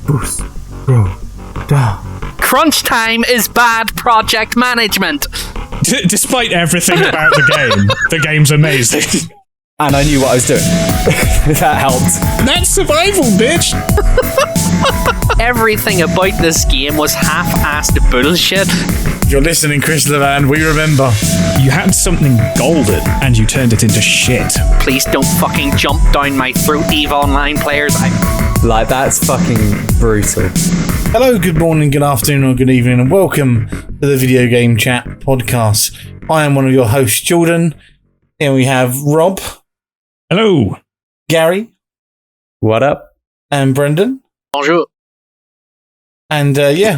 boost, roll, down. Crunch time is bad project management. Despite everything about the game's amazing. And I knew what I was doing. That helped. That's survival, bitch! Everything about this game was half-assed bullshit. You're listening, Chris Levan, we remember. You had something golden, and you turned it into shit. Please don't fucking jump down my throat, EVE Online players. Like, that's fucking brutal. Hello, good morning, good afternoon, or good evening, and welcome to the Video Game Chat podcast. I am one of your hosts, Jordan, and we have Rob. Hello. Gary. What up? And Brendan. Bonjour. And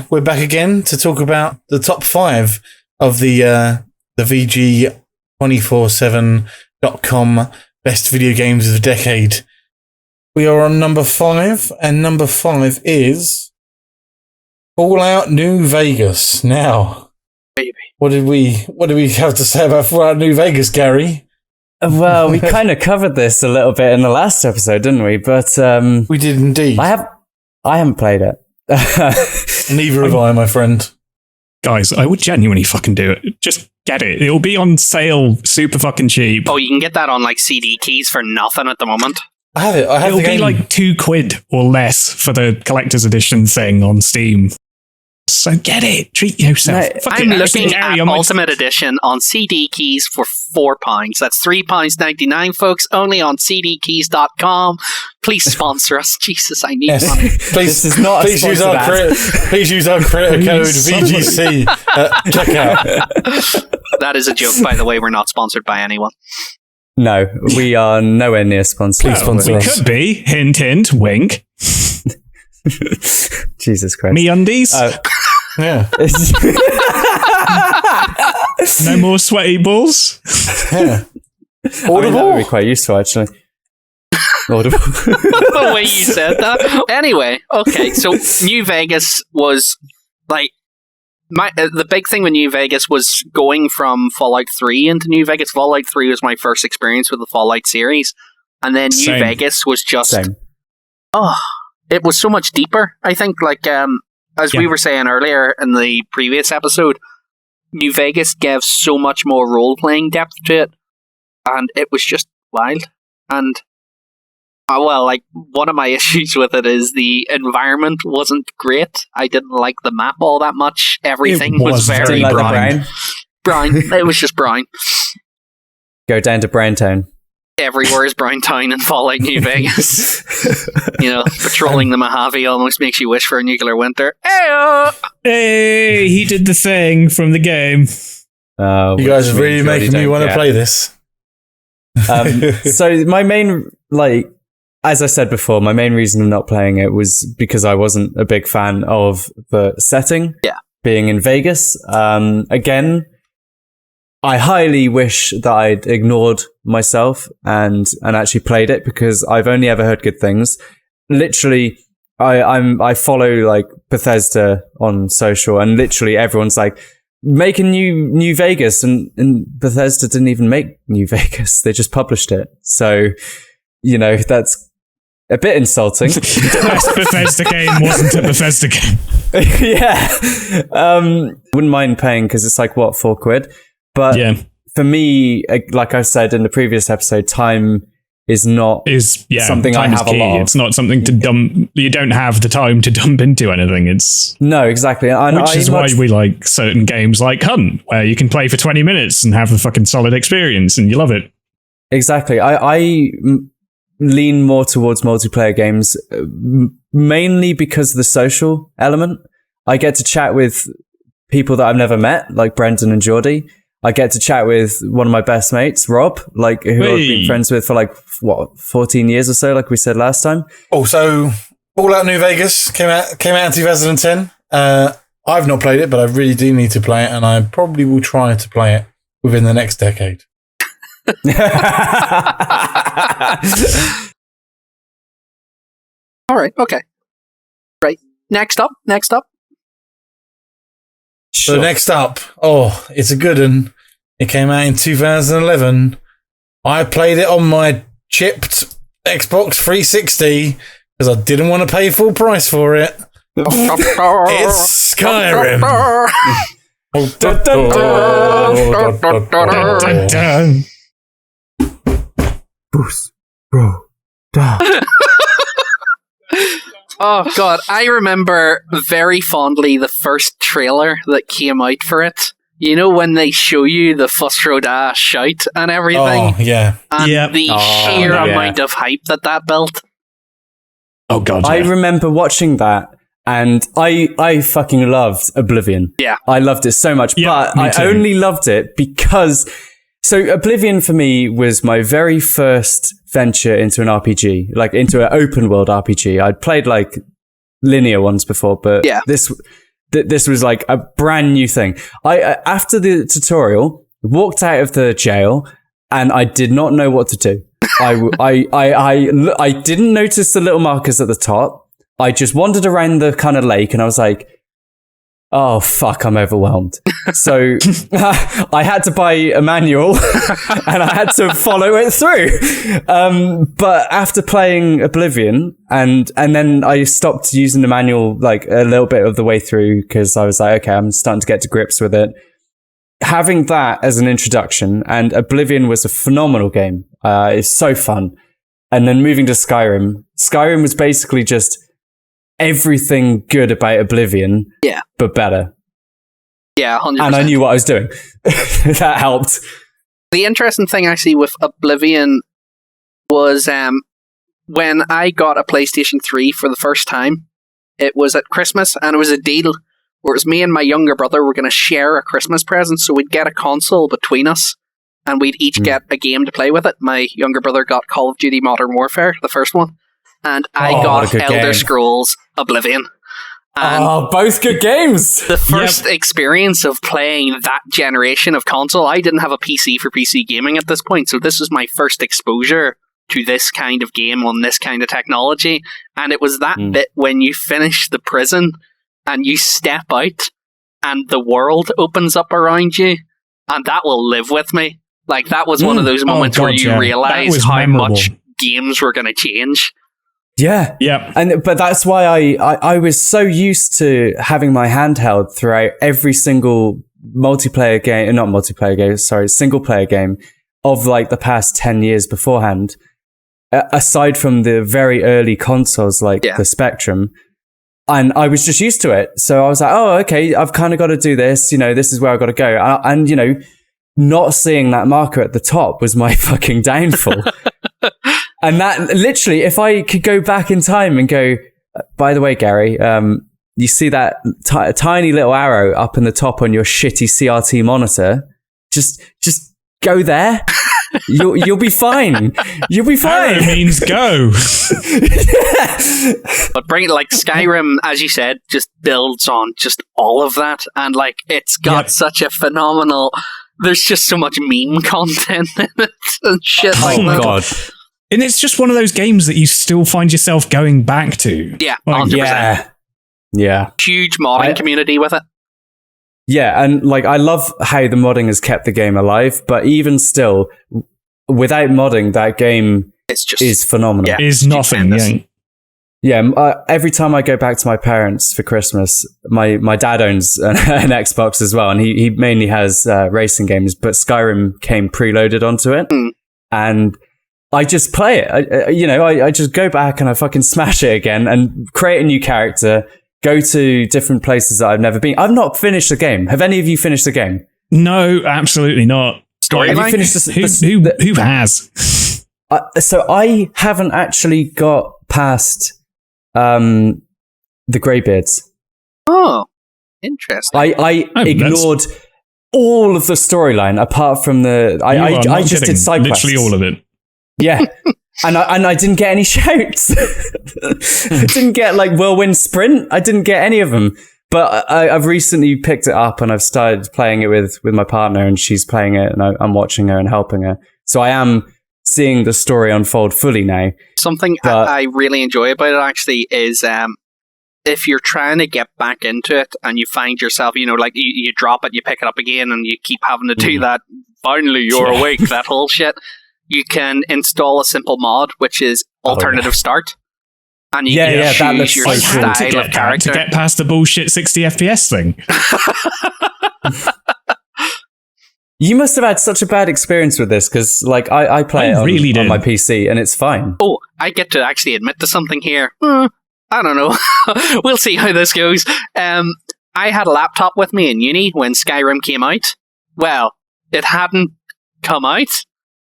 we're back again to talk about the top 5 of the VG247.com best video games of the decade. We are on number 5, and number 5 is Fallout New Vegas. Now, baby, what did we have to say about Fallout New Vegas, Gary? Well, we kind of covered this a little bit in the last episode, didn't we? But we did indeed. I haven't played it. Neither have I, my friend. Guys, I would genuinely fucking do it. Just get it. It'll be on sale super fucking cheap. Oh, you can get that on like CD keys for nothing at the moment. I have it. It'll be like £2 or less for the collector's edition thing on Steam. So get it. Treat yourself. No, I'm looking at Ultimate Edition on CD keys for £4. That's £3.99, folks. Only on cdkeys.com. Please sponsor us. Jesus, I need money. Please, this is not please use our please use our creator code VGC at checkout. That is a joke, by the way. We're not sponsored by anyone. No, we are nowhere near sponsored. Please sponsor we us. could be. Hint, hint, wink. Jesus Christ. MeUndies? Yeah. No more sweaty balls? Yeah. Audible? I mean, that would be quite useful, actually. Audible. The way you said that. Anyway, okay, so New Vegas was like the big thing with New Vegas was going from Fallout 3 into New Vegas. Fallout 3 was my first experience with the Fallout series, and then New Vegas was just it was so much deeper. I think, like as we were saying earlier in the previous episode, New Vegas gave so much more role-playing depth to it, and it was just wild. And one of my issues with it is the environment wasn't great. I didn't like the map all that much. Everything was very brown. Brown. It was just brown. Go down to Brown Town. Everywhere is Brown Town in Fallout New Vegas. You know, patrolling the Mojave almost makes you wish for a nuclear winter. Hey, he did the thing from the game. You guys are really making me want to play this. So my main, as I said before, my main reason of not playing it was because I wasn't a big fan of the setting. Yeah. Being in Vegas. Again, I highly wish that I'd ignored myself and actually played it, because I've only ever heard good things. Literally, I follow Bethesda on social, and literally everyone's like, make a new Vegas, and Bethesda didn't even make New Vegas. They just published it. So, that's a bit insulting. The best Bethesda game wasn't a Bethesda game. Yeah. Wouldn't mind paying, because it's £4. But for me, like I said in the previous episode, time is not something I have a lot of. It's not something to dump. You don't have the time to dump into anything. No, exactly. Which is why we like certain games like Hunt, where you can play for 20 minutes and have a fucking solid experience, and you love it. Exactly. I lean more towards multiplayer games, mainly because of the social element. I get to chat with people that I've never met, like Brendan and Jordy. I get to chat with one of my best mates, Rob, who I've been friends with for 14 years or so, like we said last time. Also, Fallout New Vegas came out in 2010. I've not played it, but I really do need to play it, and I probably will try to play it within the next decade. All right. Okay. Right. Next up. So next up, it's a good one. It came out in 2011. I played it on my chipped Xbox 360, because I didn't want to pay full price for it. It's Skyrim. Boost, bro, da. Oh god, I remember very fondly the first trailer that came out for it. You know when they show you the Fuss Road shout and everything? Oh, yeah. And the sheer amount of hype that built. Oh god, I remember watching that, and I fucking loved Oblivion. Yeah. I loved it so much, Yeah, but me I too. only loved it because... So Oblivion for me was my very first venture into an RPG, like into an open world RPG. I'd played like linear ones before, but this was like a brand new thing. I after the tutorial, walked out of the jail, and I did not know what to do. I didn't notice the little markers at the top. I just wandered around the kind of lake, and I was like, oh, fuck, I'm overwhelmed. So I had to buy a manual and I had to follow it through. But after playing Oblivion and then I stopped using the manual like a little bit of the way through because I was like, okay, I'm starting to get to grips with it. Having that as an introduction, and Oblivion was a phenomenal game. It's so fun. And then moving to Skyrim. Skyrim was basically just everything good about Oblivion, but better. Yeah, 100%. And I knew what I was doing. That helped. The interesting thing actually with Oblivion was when I got a PlayStation 3 for the first time, it was at Christmas, and it was a deal where it was me and my younger brother were going to share a Christmas present, so we'd get a console between us, and we'd each get a game to play with it. My younger brother got Call of Duty Modern Warfare, the first one, and I got Elder Scrolls Oblivion. And both good games. the first experience of playing that generation of console, I didn't have a PC for PC gaming at this point, so this was my first exposure to this kind of game on this kind of technology. And it was that bit when you finish the prison and you step out and the world opens up around you, and that will live with me. Like, that was one of those moments where you realize how much games were going to change. Yeah. But that's why I was so used to having my handheld throughout every single single player game of like the past 10 years beforehand, aside from the very early consoles like the Spectrum. And I was just used to it. So I was like, oh, okay, I've kind of got to do this. You know, this is where I've got to go. And you know, not seeing that marker at the top was my fucking downfall. And that literally, if I could go back in time and go, by the way, Gary, you see that tiny little arrow up in the top on your shitty CRT monitor? Just go there. You'll be fine. You'll be fine. Arrow means go. But bring it, like Skyrim, as you said, just builds on just all of that, and like it's got such a phenomenal. There's just so much meme content in it and shit like that. Oh God. And it's just one of those games that you still find yourself going back to. Yeah, like, 100%. Yeah. Huge modding community with it. Yeah, and like I love how the modding has kept the game alive, but even still, without modding, that game is phenomenal. Yeah, is nothing. Every time I go back to my parents for Christmas, my dad owns an Xbox as well, and he mainly has racing games, but Skyrim came preloaded onto it, and I just play it. I just go back and I fucking smash it again and create a new character, go to different places that I've never been. I've not finished the game. Have any of you finished the game? No, absolutely not. Story Have you finished Who has? So I haven't actually got past the Greybeards. Oh, interesting. I ignored all of the storyline apart from the. I just did side quests. Literally all of it. Yeah. And I didn't get any shouts. I didn't get like Whirlwind Sprint. I didn't get any of them. But I've recently picked it up and I've started playing it with my partner, and she's playing it and I'm watching her and helping her. So I am seeing the story unfold fully now. Something I really enjoy about it actually is if you're trying to get back into it and you find yourself, like you drop it, you pick it up again, and you keep having to do that. Finally, you're awake. That whole shit. You can install a simple mod, which is alternative start. And you can that choose looks your so I cool. had to style get of that character. to get past the bullshit 60 FPS thing. You must have had such a bad experience with this because, like, I play I it really on did. my PC and it's fine. Oh, I get to actually admit to something here. I don't know. We'll see how this goes. I had a laptop with me in uni when Skyrim came out. Well, it hadn't come out.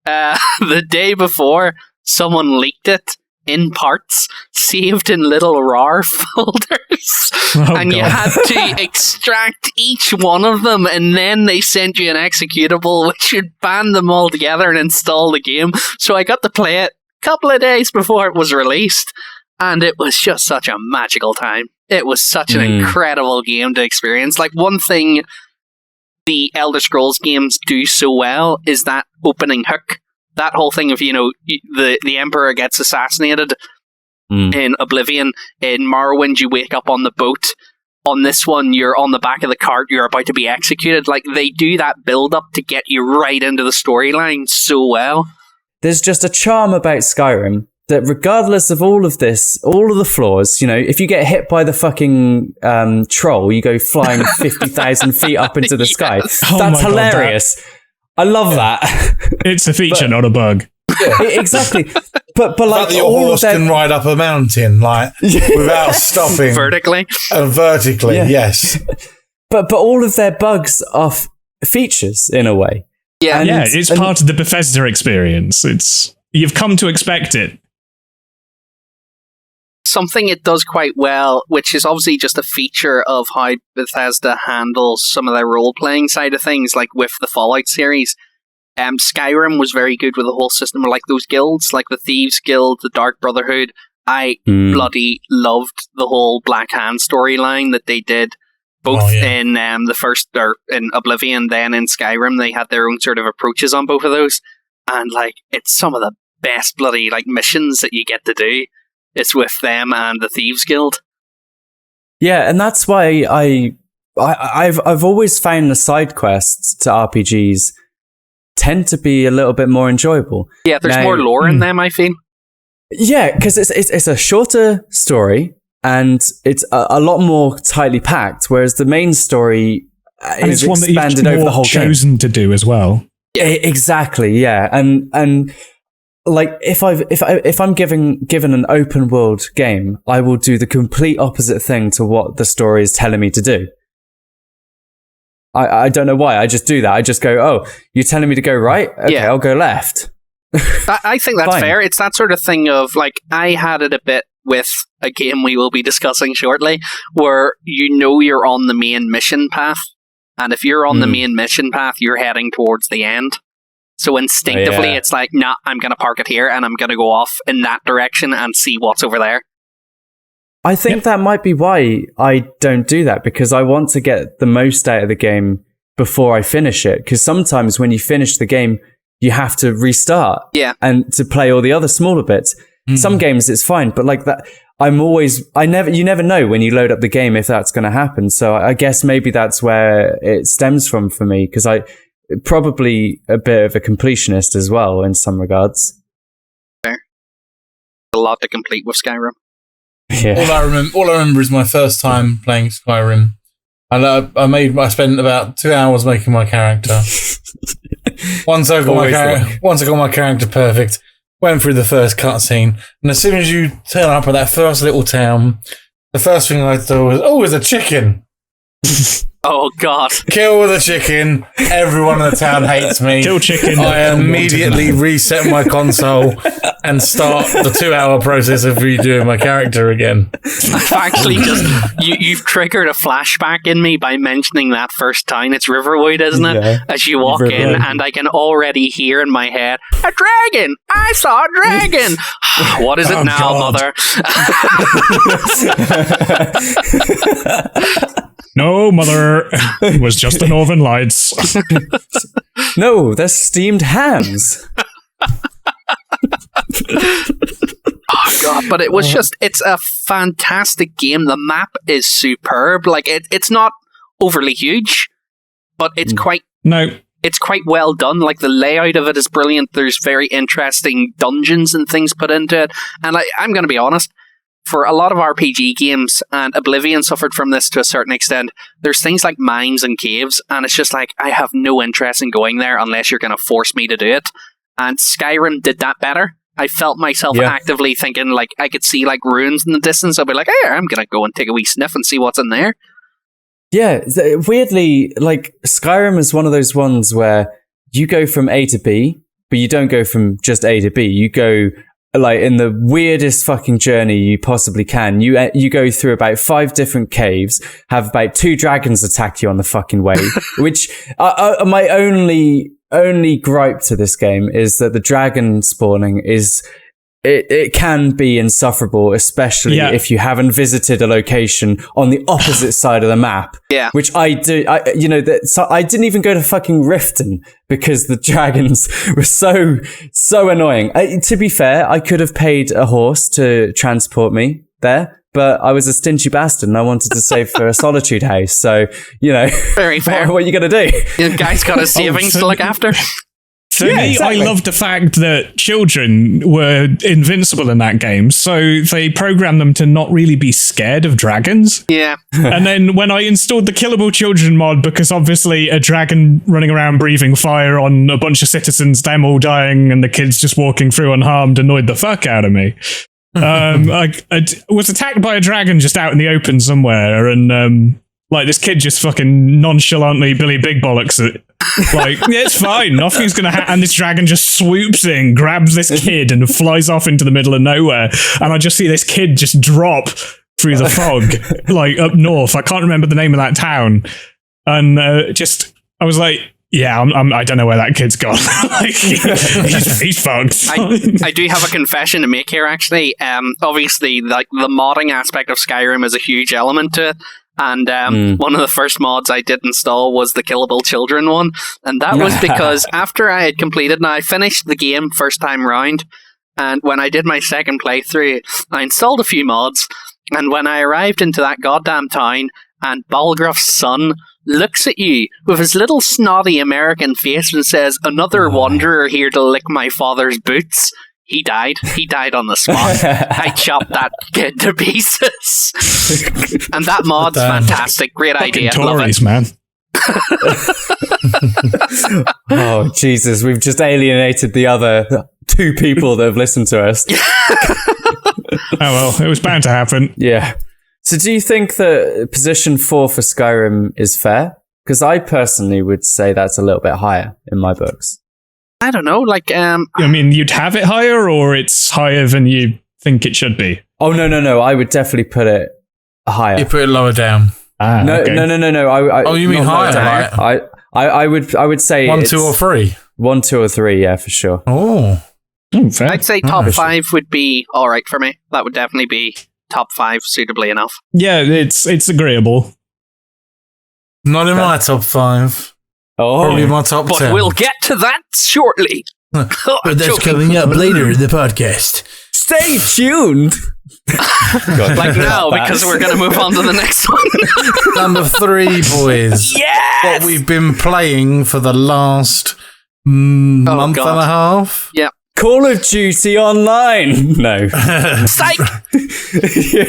The day before, someone leaked it in parts, saved in little RAR folders, and you had to extract each one of them, and then they sent you an executable which would band them all together and install the game. So I got to play it a couple of days before it was released, and it was just such a magical time. It was such an incredible game to experience. Like, one thing the Elder Scrolls games do so well is that opening hook. That whole thing of, the Emperor gets assassinated in Oblivion. In Morrowind, you wake up on the boat. On this one, you're on the back of the cart. You're about to be executed. Like, they do that build-up to get you right into the storyline so well. There's just a charm about Skyrim that regardless of all of this, all of the flaws, if you get hit by the fucking troll, you go flying 50,000 feet up into the sky. Oh That's my God, hilarious. I love that. It's a feature, not a bug. Exactly. But like, But your all horse of can them, ride up a mountain, like, without stopping. Vertically. Vertically, Yeah. yes. but all of their bugs are features in a way. Yeah. And- Yeah, it's part of the Bethesda experience. You've come to expect it. Something it does quite well, which is obviously just a feature of how Bethesda handles some of their role-playing side of things, like with the Fallout series. Skyrim was very good with the whole system of, like, those guilds, like the Thieves Guild, the Dark Brotherhood. I bloody loved the whole Black Hand storyline that they did, both in the first, or in Oblivion, then in Skyrim. They had their own sort of approaches on both of those, and, like, it's some of the best bloody, like, missions that you get to do. It's with them and the Thieves Guild. Yeah, and that's why I've always found the side quests to RPGs tend to be a little bit more enjoyable. Yeah, there's more lore in them, I feel. Yeah, because it's a shorter story and it's a lot more tightly packed, whereas the main story And is it's one that expanded you've over the more whole game. chosen to do as well. Exactly, yeah, and like if I'm given an open world game, I will do the complete opposite thing to what the story is telling me to do. I don't know why. I just do that. I just go, oh, you're telling me to go right? Okay, Yeah. I'll go left. I think that's Fine. fair. It's that sort of thing of, like, I had it a bit with a game we will be discussing shortly, where you're on the main mission path, and if you're on the main mission path, you're heading towards the end. So instinctively, it's like, nah, I'm going to park it here, and I'm going to go off in that direction and see what's over there. I think that might be why I don't do that, because I want to get the most out of the game before I finish it. Because sometimes when you finish the game, you have to restart and to play all the other smaller bits. Some games it's fine, but like that, you never know when you load up the game if that's going to happen. So I guess maybe that's where it stems from for me, because I probably a bit of a completionist as well in some regards. Fair. A lot to complete with Skyrim. Yeah. All I remember is my first time playing Skyrim. And I spent about 2 hours making my character. Once I got my character perfect, went through the first cutscene, and as soon as you turn up at that first little town, the first thing I thought was, oh, it's a chicken. Oh, God. Kill the chicken. Everyone in the town hates me. Kill chicken. I immediately reset my console and start the 2 hour process of redoing my character again. I've actually you've triggered a flashback in me by mentioning that first town. It's Riverwood, isn't it? Yeah. As you walk in, and I can already hear in my head, a dragon! I saw a dragon! What is it now, God. Mother? No, mother. It was just the Northern Lights. No, they're steamed hams. Oh, God, but it was it's a fantastic game. The map is superb. Like, it's not overly huge, but it's quite well done. Like, the layout of it is brilliant. There's very interesting dungeons and things put into it. And I'm going to be honest, for a lot of RPG games, and Oblivion suffered from this to a certain extent, there's things like mines and caves, and it's just like, I have no interest in going there unless you're going to force me to do it. And Skyrim did that better. I felt myself actively thinking, like, I could see, like, ruins in the distance. I'd be like, hey, I'm going to go and take a wee sniff and see what's in there. Yeah, weirdly, like, Skyrim is one of those ones where you go from A to B, but you don't go from just A to B. You go, like, in the weirdest fucking journey you possibly can. You go through about 5 different caves, have about 2 dragons attack you on the fucking way, which my only gripe to this game is that the dragon spawning is... It can be insufferable, especially if you haven't visited a location on the opposite side of the map. Yeah, which I do. So I didn't even go to fucking Riften because the dragons were so annoying. To be fair, I could have paid a horse to transport me there, but I was a stingy bastard and I wanted to save for a solitude house. So very fair. What are you gonna do? The guy's got his savings to look after. For me, exactly. I love the fact that children were invincible in that game, so they programmed them to not really be scared of dragons. Yeah. And then when I installed the Killable Children mod, because obviously a dragon running around breathing fire on a bunch of citizens, them all dying, and the kids just walking through unharmed, annoyed the fuck out of me. I was attacked by a dragon just out in the open somewhere, and like this kid just fucking nonchalantly Billy Big Bollocks it. Like, yeah, it's fine. Nothing's going to and this dragon just swoops in, grabs this kid and flies off into the middle of nowhere. And I just see this kid just drop through the fog, like up north. I can't remember the name of that town. And I was like, yeah, I don't know where that kid's gone. Like, he's fucked. I do have a confession to make here, actually. Obviously, like the modding aspect of Skyrim is a huge element to it. And one of the first mods I did install was the Killable Children one. And that was because after I had completed, now I finished the game first time round. And when I did my second playthrough, I installed a few mods. And when I arrived into that goddamn town, and Balgruff's son looks at you with his little snotty American face and says, another wanderer here to lick my father's boots. He died. He died on the spot. I chopped that kid to pieces. And that mod's fantastic. Great idea. Tories, man. Oh, Jesus. We've just alienated the other 2 people that have listened to us. Oh, well, it was bound to happen. Yeah. So do you think that position 4 for Skyrim is fair? Because I personally would say that's a little bit higher in my books. I don't know, like... I mean, you'd have it higher, or it's higher than you think it should be? Oh, no. I would definitely put it higher. You put it lower down. No. Oh, you mean higher? Right? I would say 1, 2, or 3. 1, 2, or 3, yeah, for sure. Oh, fair. I'd say top 5 would be all right for me. That would definitely be top 5, suitably enough. Yeah, it's agreeable. Not in my top 5. Oh, probably my top 10. But we'll get to that shortly. But that's coming up later in the podcast. Stay tuned. Like now, because we're going to move on to the next one. Number 3, boys. Yes! What we've been playing for the last month and a half. Yep. Call of Duty Online. No. Psych!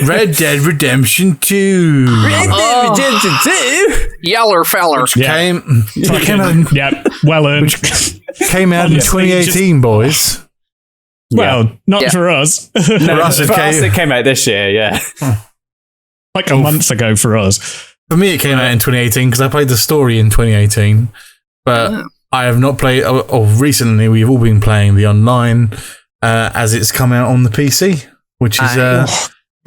Red Dead Redemption 2. Red Dead Redemption 2? Yeller feller. Which came out, well earned. Came out in 2018, boys. Well, not for us. No, for us it came out this year, yeah. Like a month ago for us. For me, it came out in 2018 because I played the story in 2018. But I have not played, or recently we've all been playing the online as it's come out on the PC, which is all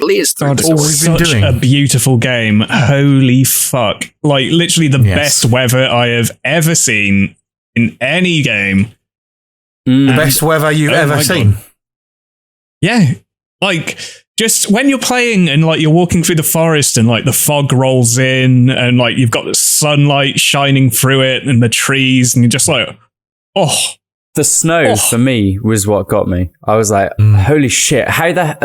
we've been doing. A beautiful game. Holy fuck. Like, literally the best weather I have ever seen in any game. The best weather you've ever seen. God. Yeah. Like, just when you're playing and like you're walking through the forest and like the fog rolls in and like you've got the sunlight shining through it and the trees and you're just like, the snow for me was what got me. I was like, holy shit. How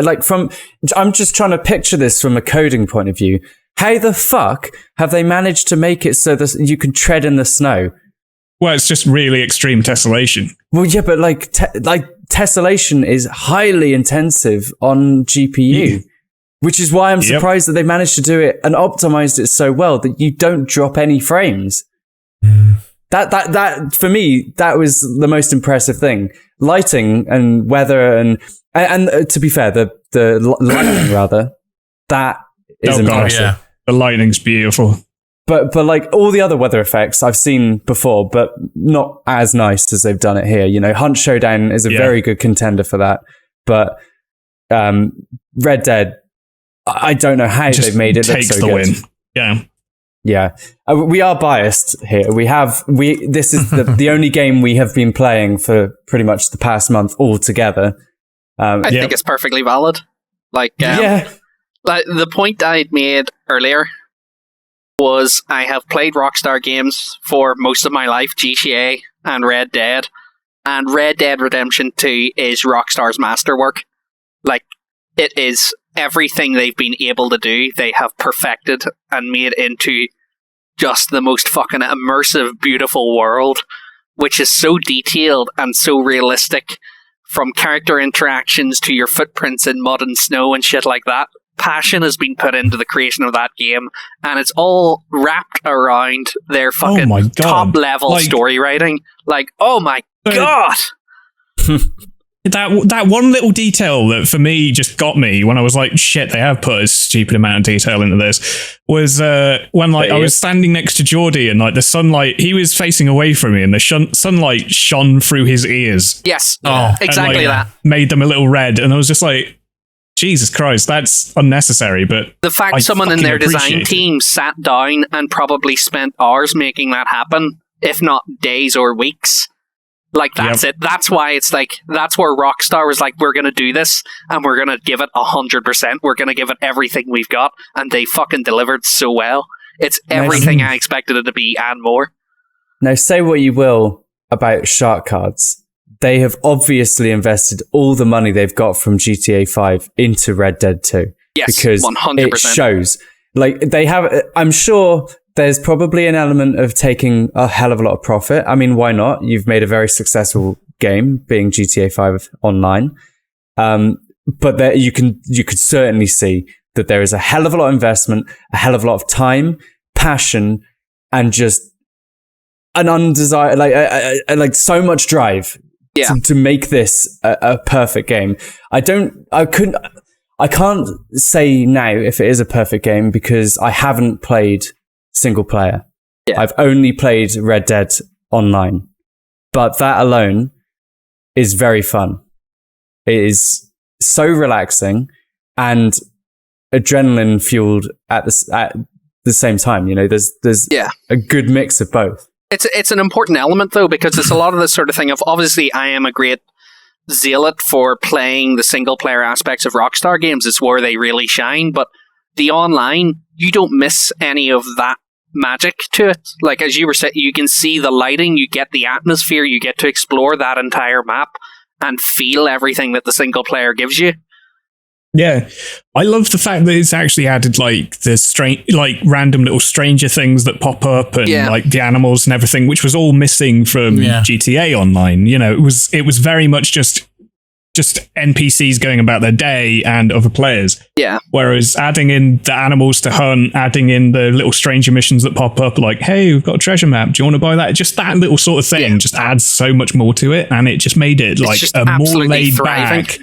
I'm just trying to picture this from a coding point of view. How the fuck have they managed to make it so that you can tread in the snow? Well, it's just really extreme tessellation. Well, yeah, but like tessellation is highly intensive on GPU. Which is why I'm surprised that they managed to do it and optimized it so well that you don't drop any frames. That for me, that was the most impressive thing. Lighting and weather and to be fair, the lighting rather, that is impressive. Yeah. The lighting's beautiful. But like all the other weather effects I've seen before, but not as nice as they've done it here. You know, Hunt Showdown is a very good contender for that. But Red Dead, I don't know how they've made it look so good. Win. Yeah. Yeah. We are biased here. This is the only game we have been playing for pretty much the past month altogether. I think it's perfectly valid. Like, like the point I'd made earlier was I have played Rockstar games for most of my life, GTA and Red Dead Redemption 2 is Rockstar's masterwork. Like, it is everything they've been able to do, they have perfected and made into just the most fucking immersive, beautiful world, which is so detailed and so realistic, from character interactions to your footprints in mud and snow and shit like that. Passion has been put into the creation of that game, and it's all wrapped around their fucking top level story writing. Like, oh my god! That one little detail that for me just got me when I was like, shit, they have put a stupid amount of detail into this, was when like I was standing next to Jordy and like the sunlight, he was facing away from me and the sunlight shone through his ears. Yes, exactly and, like, that. Made them a little red, and I was just like, Jesus Christ, that's unnecessary. But the fact someone in their design team sat down and probably spent hours making that happen, if not days or weeks. Like, that's it. That's why it's like, that's where Rockstar was like, we're going to do this and we're going to give it 100%. We're going to give it everything we've got. And they fucking delivered so well. It's everything I expected it to be and more. Now, say what you will about shark cards. They have obviously invested all the money they've got from GTA 5 into Red Dead 2. Yes, because 100%. It shows. Like, they have, I'm sure there's probably an element of taking a hell of a lot of profit. I mean, why not? You've made a very successful game, being GTA 5 online. But there, you could certainly see that there is a hell of a lot of investment, a hell of a lot of time, passion, and just an undesired, like so much drive to make this a perfect game. I can't say now if it is a perfect game because I haven't played single player. Yeah. I've only played Red Dead Online, but that alone is very fun. It is so relaxing and adrenaline fueled at the same time. You know, there's a good mix of both. It's an important element though, because it's a lot of this sort of thing of, obviously I am a great zealot for playing the single player aspects of Rockstar games. It's where they really shine, but the online, you don't miss any of that magic to it. Like, as you were saying, you can see the lighting, you get the atmosphere, you get to explore that entire map and feel everything that the single player gives you. Yeah, I love the fact that it's actually added like the strange, like random little stranger things that pop up and like the animals and everything, which was all missing from GTA Online. You know, it was very much just NPCs going about their day and other players. Yeah. Whereas adding in the animals to hunt, adding in the little stranger missions that pop up, like, hey, we've got a treasure map. Do you want to buy that? Just that little sort of thing just adds so much more to it, and it just made it like a more laid back,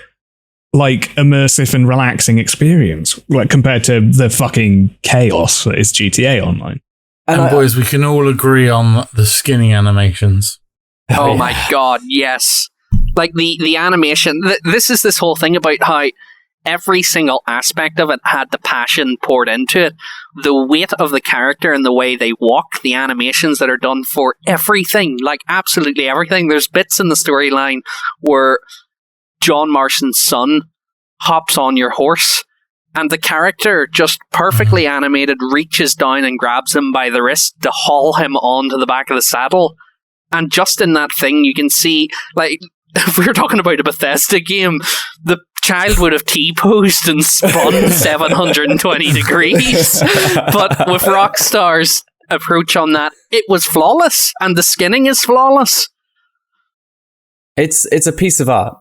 like immersive and relaxing experience, like compared to the fucking chaos that is GTA Online. And boys, we can all agree on the skinning animations. Oh my god, yes. Like the animation, this is this whole thing about how every single aspect of it had the passion poured into it. The weight of the character and the way they walk, the animations that are done for everything, like absolutely everything. There's bits in the storyline where John Marston's son hops on your horse and the character, just perfectly animated, reaches down and grabs him by the wrist to haul him onto the back of the saddle. And just in that thing, you can see, like, if we were talking about a Bethesda game, the child would have T-posed and spun 720 degrees. But with Rockstar's approach on that, it was flawless, and the skinning is flawless. It's a piece of art.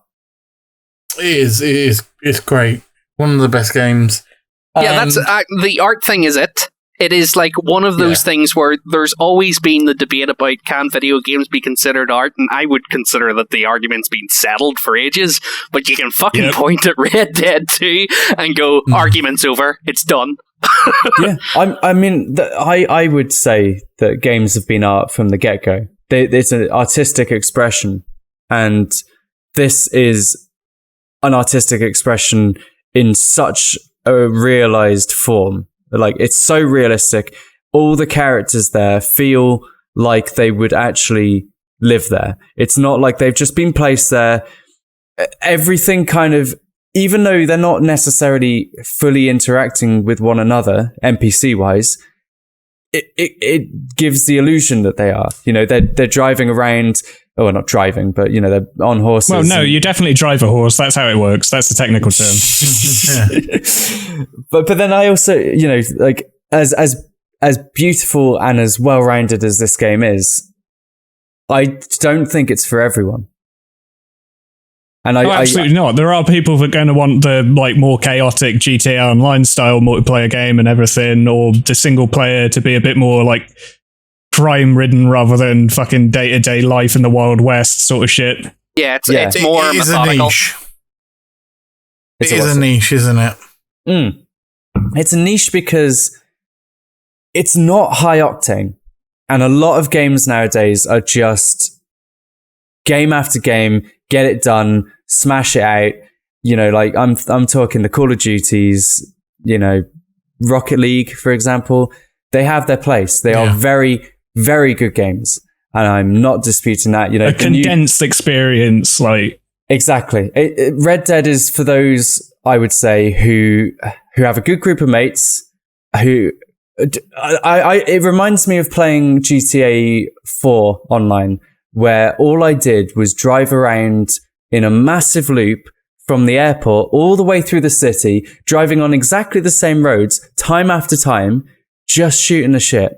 It is. It's great. One of the best games Yeah, that's the art thing. Is it? It is like one of those things where there's always been the debate about can video games be considered art, and I would consider that the argument's been settled for ages. But you can fucking point at Red Dead 2 and go, argument's over, it's done. Yeah, I would say that games have been art from the get-go. It's an artistic expression, and this is an artistic expression in such a realized form. Like, it's so realistic. All the characters there feel like they would actually live there. It's not like they've just been placed there. Everything kind of, even though they're not necessarily fully interacting with one another, NPC-wise, it gives the illusion that they are. You know, they're driving around. Oh, not driving, but, you know, they're on horses. Well, no, you definitely drive a horse. That's how it works. That's the technical term. But then I also, you know, like, as beautiful and as well-rounded as this game is, I don't think it's for everyone. And absolutely not. There are people that are going to want the like more chaotic GTA Online style multiplayer game and everything, or the single player to be a bit more like crime-ridden rather than fucking day-to-day life in the Wild West sort of shit. Yeah, it's more methodical. It is a niche, isn't it? It's a niche because it's not high octane. And a lot of games nowadays are just game after game, get it done, smash it out. You know, like I'm talking the Call of Duties, you know, Rocket League, for example. They have their place. They are very, very good games. And I'm not disputing that. You know, a condensed experience, like exactly. Red Dead is for those, I would say, who have a good group of mates. Who it reminds me of playing GTA 4 online, where all I did was drive around in a massive loop from the airport all the way through the city, driving on exactly the same roads, time after time, just shooting the shit.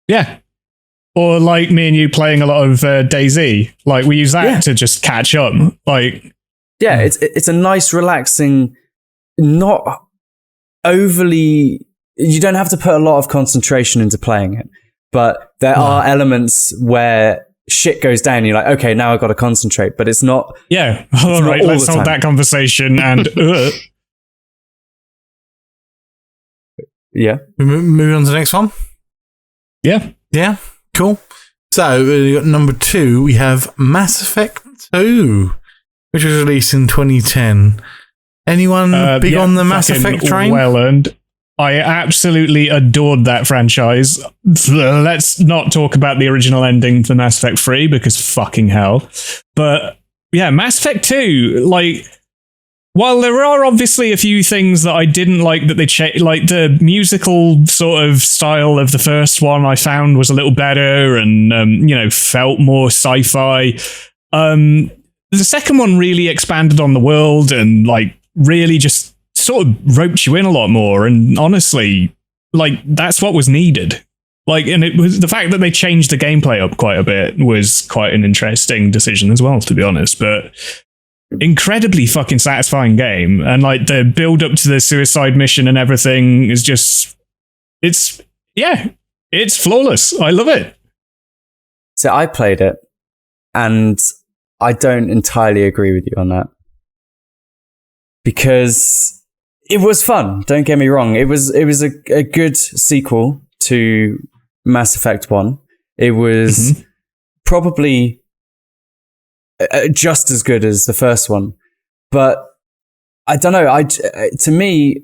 Yeah. Or like me and you playing a lot of DayZ. Like, we use that to just catch up. Like, yeah, it's a nice, relaxing, not overly... You don't have to put a lot of concentration into playing it. But there are elements where shit goes down. You're like, okay, now I've got to concentrate. But it's not... Yeah, all right, let's hold that conversation and... Yeah. Moving on to the next one? Yeah. Yeah, cool. So, we got number 2, we have Mass Effect 2, which was released in 2010. Anyone big on the Mass Effect train? Well earned. I absolutely adored that franchise. Let's not talk about the original ending for Mass Effect 3 because fucking hell. But yeah, Mass Effect 2, like, while there are obviously a few things that I didn't like that they changed, like the musical sort of style of the first one I found was a little better and, you know, felt more sci-fi. The second one really expanded on the world and like really just sort of roped you in a lot more, and honestly, like, that's what was needed. Like, and it was the fact that they changed the gameplay up quite a bit was quite an interesting decision as well, to be honest. But incredibly fucking satisfying game, and like the build up to the suicide mission and everything is just, it's flawless. I love it. So I played it, and I don't entirely agree with you on that, because it was fun. Don't get me wrong. It was a good sequel to Mass Effect 1. It was probably just as good as the first one. But I don't know. To me,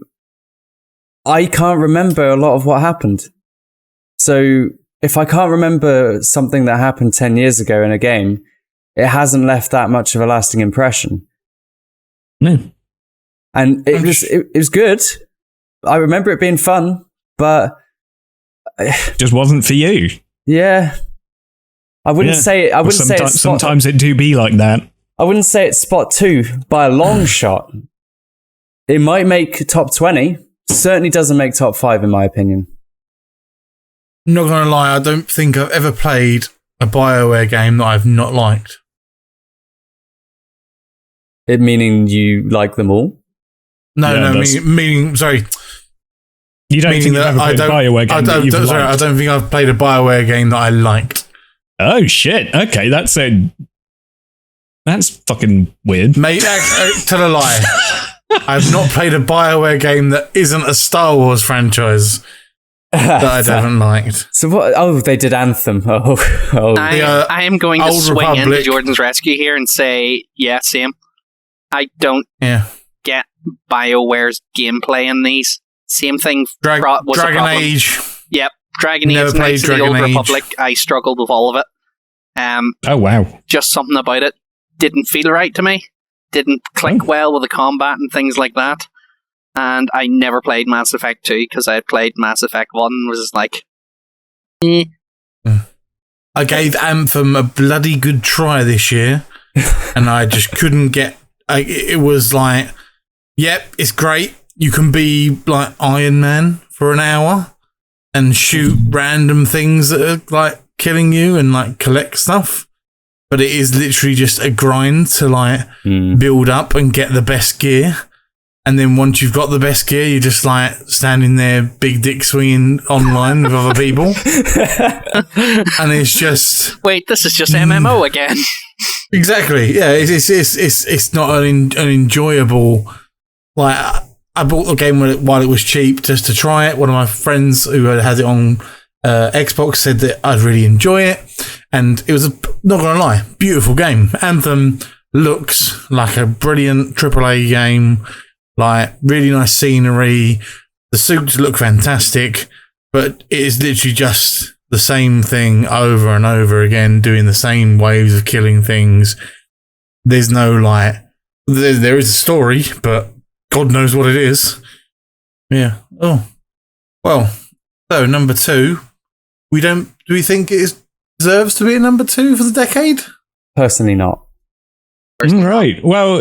I can't remember a lot of what happened. So if I can't remember something that happened 10 years ago in a game, it hasn't left that much of a lasting impression. No. And it was good. I remember it being fun, but just wasn't for you. Yeah, I wouldn't say. I wouldn't say it's sometimes it do be like that. I wouldn't say it's spot 2 by a long shot. It might make top 20. Certainly doesn't make top 5 in my opinion. Not gonna lie, I don't think I've ever played a BioWare game that I've not liked. It meaning you like them all? Meaning, sorry. You don't think you've ever played a BioWare game that you've liked? I don't think I've played a BioWare game that I liked. Oh, shit. Okay, that's fucking weird. Mate, tell a lie. I've not played a BioWare game that isn't a Star Wars franchise that I haven't liked. So what? Oh, they did Anthem. I am going to swing Republic. into Jordan's rescue here and say, yeah, same. I don't get BioWare's gameplay in these. Same thing. Was Dragon Age. Yep, Dragon Age, Never Knights of the played Old Dragon Age. Republic. I struggled with all of it. Oh, wow. Just something about it didn't feel right to me. Didn't click well with the combat and things like that. And I never played Mass Effect 2 because I had played Mass Effect 1 and was like, I gave Anthem a bloody good try this year, and I just couldn't get. It was like, yep, it's great. You can be like Iron Man for an hour and shoot random things that are like killing you and like collect stuff. But it is literally just a grind to like build up and get the best gear. And then once you've got the best gear, you're just like standing there, big dick swinging online with other people. And it's just... Wait, this is just MMO again. Exactly. Yeah, it's not an enjoyable... Like, I bought the game while it was cheap just to try it. One of my friends who had it on Xbox said that I'd really enjoy it. And it was, not going to lie, beautiful game. Anthem looks like a brilliant AAA game. Like, really nice scenery. The suits look fantastic. But it is literally just the same thing over and over again, doing the same waves of killing things. There's no, like... There is a story, but God knows what it is. Yeah. Oh. Well, so number 2. Do we think it deserves to be a number 2 for the decade? Personally not. Right. Well,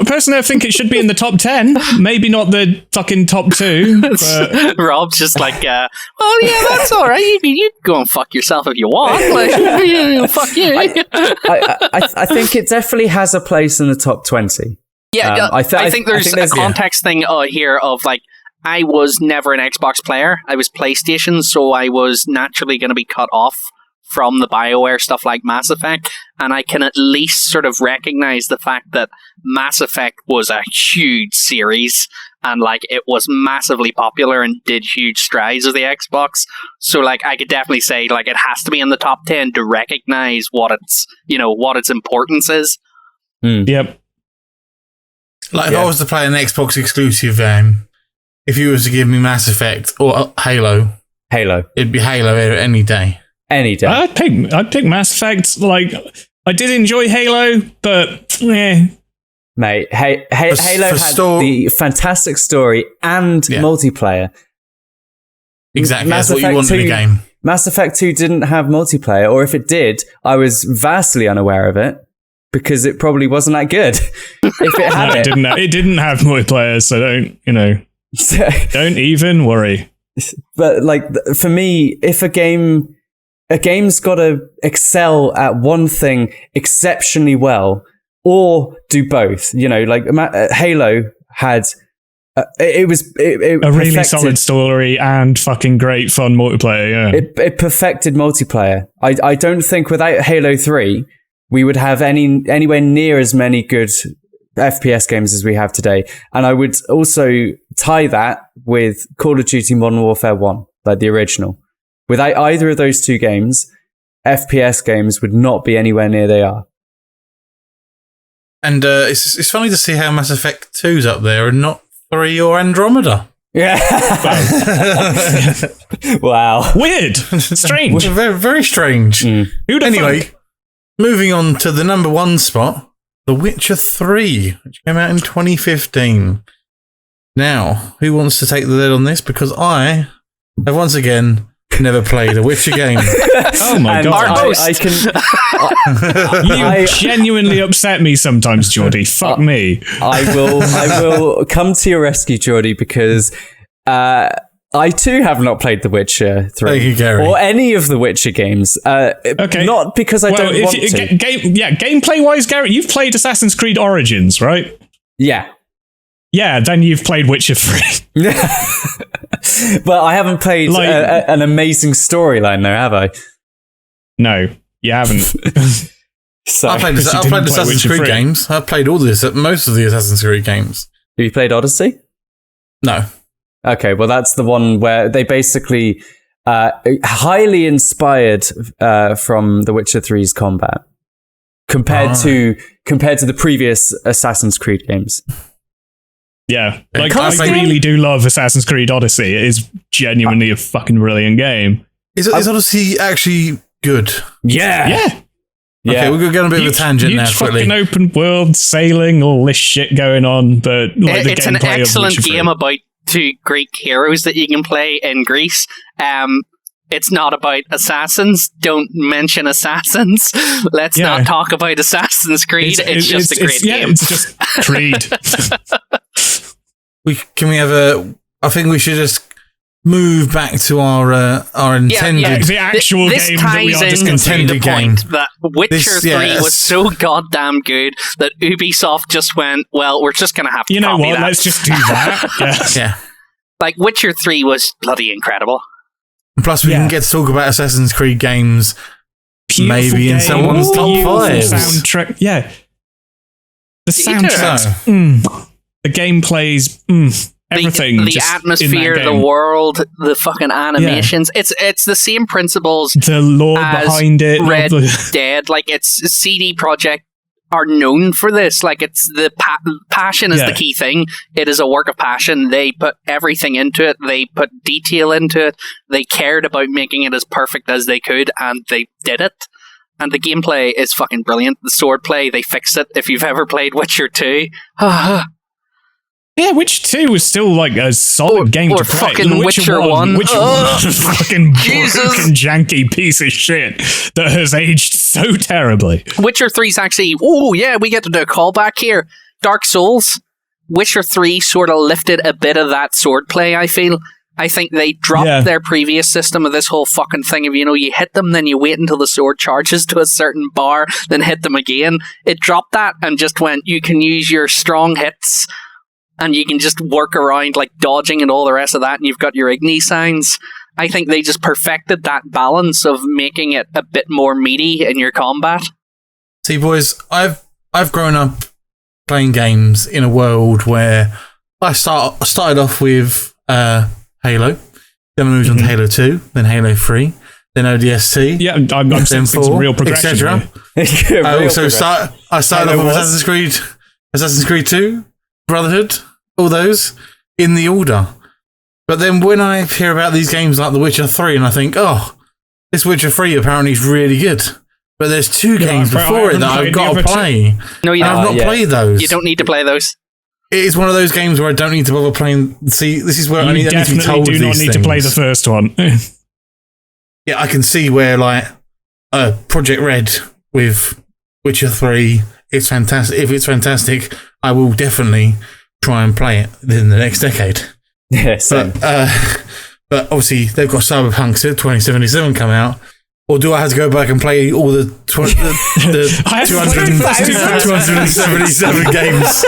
personally, I think it should be in the top 10. Maybe not the fucking top 2. But... Rob's just like, well, yeah, that's all right. You go and fuck yourself if you want. Like, fuck you. I think it definitely has a place in the top 20. Yeah, I think there's a context thing here of like, I was never an Xbox player. I was PlayStation, so I was naturally going to be cut off from the BioWare stuff like Mass Effect, and I can at least sort of recognize the fact that Mass Effect was a huge series, and like it was massively popular and did huge strides with the Xbox. So like I could definitely say like it has to be in the top 10 to recognize what its importance is. Yep. Like if I was to play an Xbox exclusive game, if you was to give me Mass Effect or Halo, it'd be Halo any day. Any day. I'd pick Mass Effect. Like, I did enjoy Halo, but Mate, Halo had the fantastic story and multiplayer. Exactly, that's what you want in a game. Mass Effect 2 didn't have multiplayer, or if it did, I was vastly unaware of it, because it probably wasn't that good. If it had it didn't have multiplayer, so don't even worry. But like, for me, if a game's got to excel at one thing exceptionally well, or do both. Like Halo had, it a really solid story and fucking great fun multiplayer. Yeah, it perfected multiplayer. I don't think without Halo 3 we would have anywhere near as many good FPS games as we have today. And I would also tie that with Call of Duty Modern Warfare 1, like the original. Without either of those two games, FPS games would not be anywhere near they are. And it's funny to see how Mass Effect 2's up there and not 3 or Andromeda. Yeah. Wow. Weird. Strange. Very, very strange. Anyway, moving on to the number 1 spot, The Witcher 3, which came out in 2015. Now, who wants to take the lead on this? Because I have once again never played a Witcher game. Oh my god! You genuinely upset me sometimes, Jordy. Fuck me. I will come to your rescue, Jordy, because I too have not played The Witcher 3 Thank you, Gary. or any of the Witcher games. Okay, not because I don't want to. Gameplay wise, Gary, you've played Assassin's Creed Origins, right? Yeah. Yeah, then you've played Witcher 3. But I haven't played an amazing storyline there, have I? No, you haven't. So, I played Assassin's Creed games. I've played most of the Assassin's Creed games. have you played Odyssey? No. Okay, well, that's the one where they basically highly inspired from The Witcher 3's combat compared to the previous Assassin's Creed games. Yeah, like I really do love Assassin's Creed Odyssey. It is genuinely a fucking brilliant game. Is Odyssey actually good? Yeah. Okay, we're going a bit of a tangent now. Fucking open world sailing, all this shit going on, but like the it's an gameplay excellent of Witcher 3. game about two Greek heroes that you can play in Greece. It's not about assassins. Don't mention assassins. Let's not talk about Assassin's Creed. It's just a great game. It's just Creed. I think we should just move back to our intended the actual this game that we are ties discussing. into the game. point that Witcher 3 was so goddamn good that Ubisoft just went, well, we're just going to have to copy that. Let's just do that. Yeah. Like, Witcher 3 was bloody incredible. Plus, we can get to talk about Assassin's Creed games Beautiful maybe in someone's top beautiful 5. Soundtrack. Yeah. The You soundtrack. The gameplay's everything. The atmosphere, the world, the fucking animations. It's the same principles. The lore as behind it. Red Dead. Like, it's CD Projekt are known for this. Like, it's the passion is the key thing. It is a work of passion. They put everything into it. They put detail into it. They cared about making it as perfect as they could, and they did it. And the gameplay is fucking brilliant. The swordplay, they fixed it. If you've ever played Witcher 2, yeah, Witcher 2 was still like a solid game to play. Fucking Witcher 1. Witcher 1 is a fucking broken, janky piece of shit that has aged so terribly. Witcher 3's actually, we get to do a callback here. Dark Souls, Witcher 3 sort of lifted a bit of that swordplay, I feel. I think they dropped their previous system of this whole fucking thing of, you hit them, then you wait until the sword charges to a certain bar, then hit them again. It dropped that and just went, you can use your strong hits and you can just work around like dodging and all the rest of that, and you've got your Igni signs. I think they just perfected that balance of making it a bit more meaty in your combat. See, boys, I've grown up playing games in a world where I started off with Halo, then moved on to Halo 2, then Halo 3, then ODST. Yeah, I'm then 4, real progression, etc. I started off with Assassin's Creed 2, Brotherhood, all those in the order. But then when I hear about these games like The Witcher 3, and I think, this Witcher 3 apparently is really good. But there's 2 games before it that I've got to play. No, you don't. I've not played those. You don't need to play those. It is one of those games where I don't need to bother playing. See, this is where I need to be told do not these need to play the first one. Yeah, I can see where, like, Project Red with Witcher 3 is fantastic. If it's fantastic, I will definitely try and play it in the next decade. Yeah, same. But obviously, they've got Cyberpunk 2077 come out. Or do I have to go back and play all the 277 games?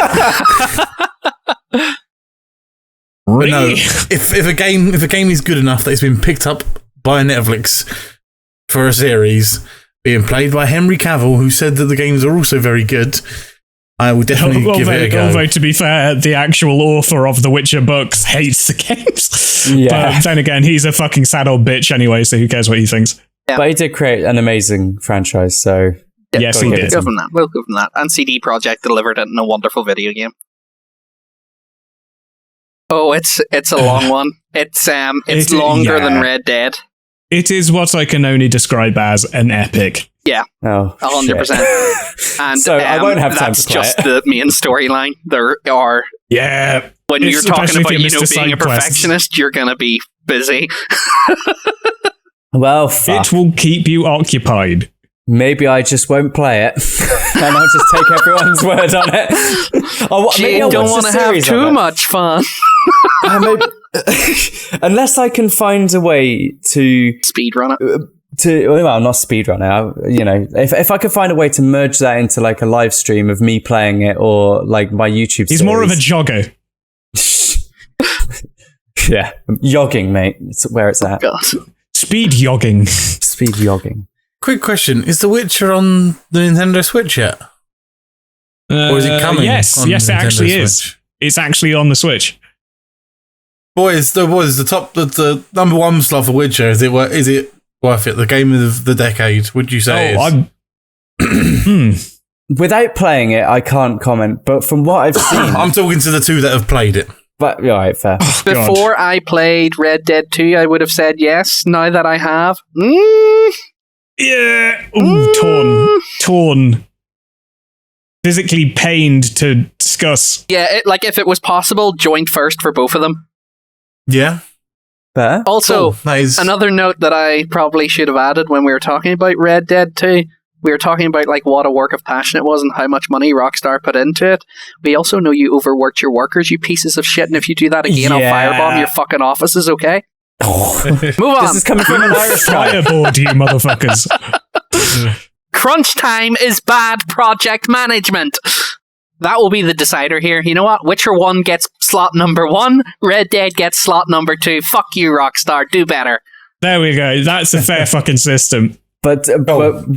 But no, if a game is good enough that it's been picked up by Netflix for a series being played by Henry Cavill, who said that the games are also very good, I will definitely give it a go. Although, to be fair, the actual author of the Witcher books hates the games. Yeah. But then again, he's a fucking sad old bitch anyway, so who cares what he thinks? Yeah. But he did create an amazing franchise, so... Yes, he did. We'll go from that. And CD Projekt delivered it in a wonderful video game. Oh, it's a long one. It's longer than Red Dead. It is what I can only describe as an epic. Yeah. Oh, 100%. And so I won't have time that's to play just it. the main storyline. There are... Yeah. When you're talking about, Mr. being a perfectionist, you're going to be busy. Well, fuck. It will keep you occupied. Maybe I just won't play it, and I'll just take everyone's word on it. You don't want to have too much fun. Unless I can find a way to speedrun it. Not speedrun it. If I could find a way to merge that into like a live stream of me playing it, or like my YouTube. He's more of a jogger. Yeah, yogging, mate. It's where it's at. God. Speed yogging. Speed yogging. Quick question: is The Witcher on the Nintendo Switch yet? Or is it coming? Yes, on yes, it Nintendo actually Switch? is. It's actually on the Switch. Boys, the number one slot for Witcher. Is it worth it? The game of the decade? Would you say? Without playing it, I can't comment. But from what I've seen, I'm talking to the two that have played it. But all right, fair. Before I played Red Dead 2, I would have said yes. Now that I have, Yeah. Ooh, torn. Physically pained to discuss. yeah, if it was possible, joint first for both of them. Yeah. Fair. Also, Cool. That is another note that I probably should have added when we were talking about Red Dead 2, we were talking about what a work of passion it was and how much money Rockstar put into it. We also know you overworked your workers, you pieces of shit, and if you do that again, I'll firebomb your fucking offices, okay? Move on. This is coming from an Irish guy. Fireboard, you motherfuckers. Crunch time is bad project management. That will be the decider here. You know what? Witcher 1 gets slot number 1, Red Dead gets slot number 2. Fuck you, Rockstar. Do better. There we go. That's a fair fucking system. But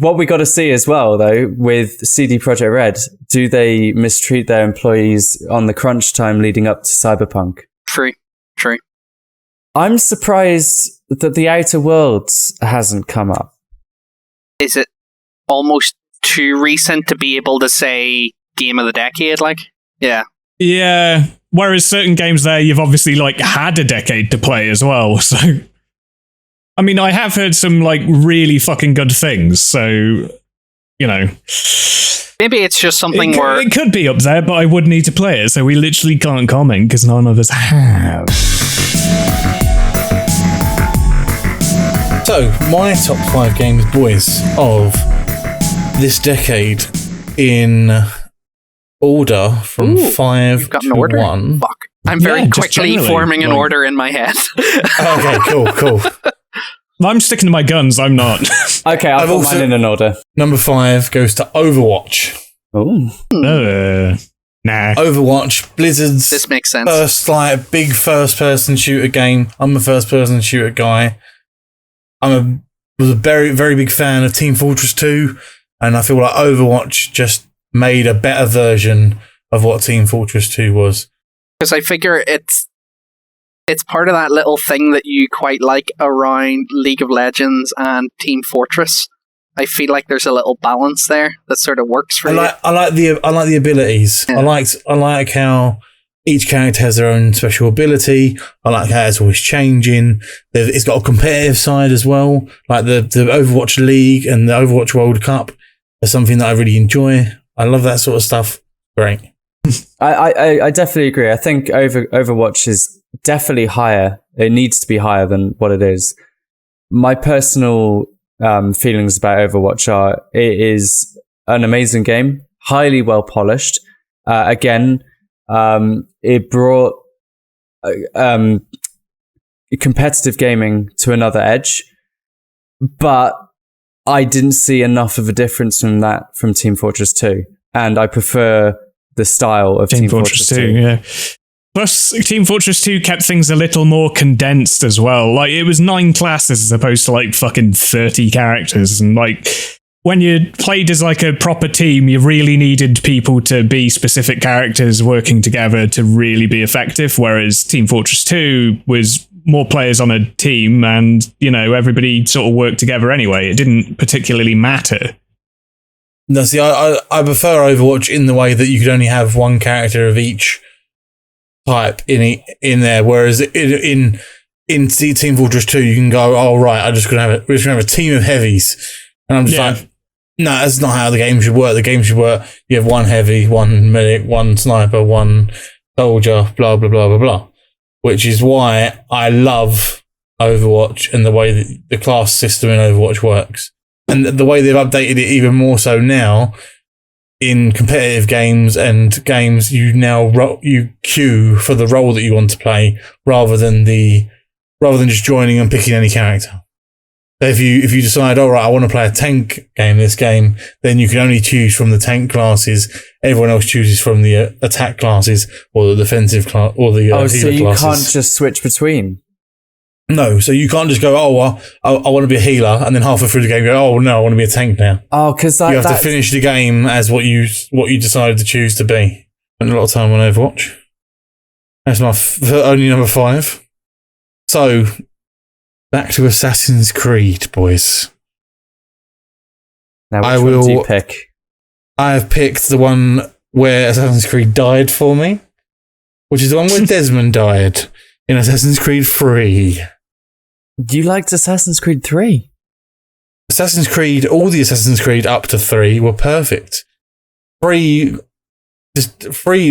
what we got to see as well, though, with CD Projekt Red, do they mistreat their employees on the crunch time leading up to Cyberpunk? True. I'm surprised that The Outer Worlds hasn't come up. Is it almost too recent to be able to say game of the decade? Yeah. Yeah. Whereas certain games there, you've obviously had a decade to play as well. So, I mean, I have heard some really fucking good things. So, Maybe it's just something where it could be up there, but I would need to play it. So we literally can't comment because none of us have. so. My top 5 games, boys, of this decade in order from 5 you've got to an order? 1. Fuck. I'm very Yeah, just quickly generally, forming an order in my head. Okay, cool. I'm sticking to my guns. I'm not. Okay, I've got also- mine in an order. Number 5 goes to Overwatch. Oh, Nah. Overwatch, Blizzard's This makes sense. first big first-person shooter game. I'm a first-person shooter guy. Was a very, very big fan of Team Fortress 2, and I feel like Overwatch just made a better version of what Team Fortress 2 was. Because I figure it's part of that little thing that you quite like around League of Legends and Team Fortress. I feel like there's a little balance there that sort of works for you. I like the abilities. Yeah. I like how each character has their own special ability. I like how it's always changing. It's got a competitive side as well. Like the Overwatch League and the Overwatch World Cup are something that I really enjoy. I love that sort of stuff. Great. I definitely agree. I think Overwatch is definitely higher. It needs to be higher than what it is. My personal feelings about Overwatch are it is an amazing game, highly well polished. Again, it brought competitive gaming to another edge, but I didn't see enough of a difference from that from Team Fortress 2, and I prefer the style of Team Fortress 2. Yeah. Plus, Team Fortress 2 kept things a little more condensed as well. It was 9 classes as opposed to fucking 30 characters. And when you played as a proper team, you really needed people to be specific characters working together to really be effective. Whereas Team Fortress 2 was more players on a team and, everybody sort of worked together anyway. It didn't particularly matter. No, see, I prefer Overwatch in the way that you could only have one character of each type in there, whereas in Team Fortress 2 you can go, oh right, we're just gonna have a team of heavies, and I'm just like, no, that's not how the game should work. The game should work. You have one heavy, one medic, one sniper, one soldier, blah blah blah blah blah. Which is why I love Overwatch and the way that the class system in Overwatch works, and the way they've updated it even more so now. In competitive games and games, you queue for the role that you want to play rather than just joining and picking any character. If you decide, all right, I want to play a tank game, this game, then you can only choose from the tank classes. Everyone else chooses from the attack classes or the defensive class or the healer so you classes. can't just switch between. No, so you can't just go, I want to be a healer, and then halfway through the game go, oh no, I want to be a tank now. Oh, because you have to finish the game as what you decided to choose to be. Spent a lot of time on Overwatch. That's my only number 5. So back to Assassin's Creed, boys. Now, which one do you pick? I have picked the one where Assassin's Creed died for me, which is the one where Desmond died in Assassin's Creed 3. You liked Assassin's Creed 3? Assassin's Creed, all the Assassin's Creed up to 3 were perfect. 3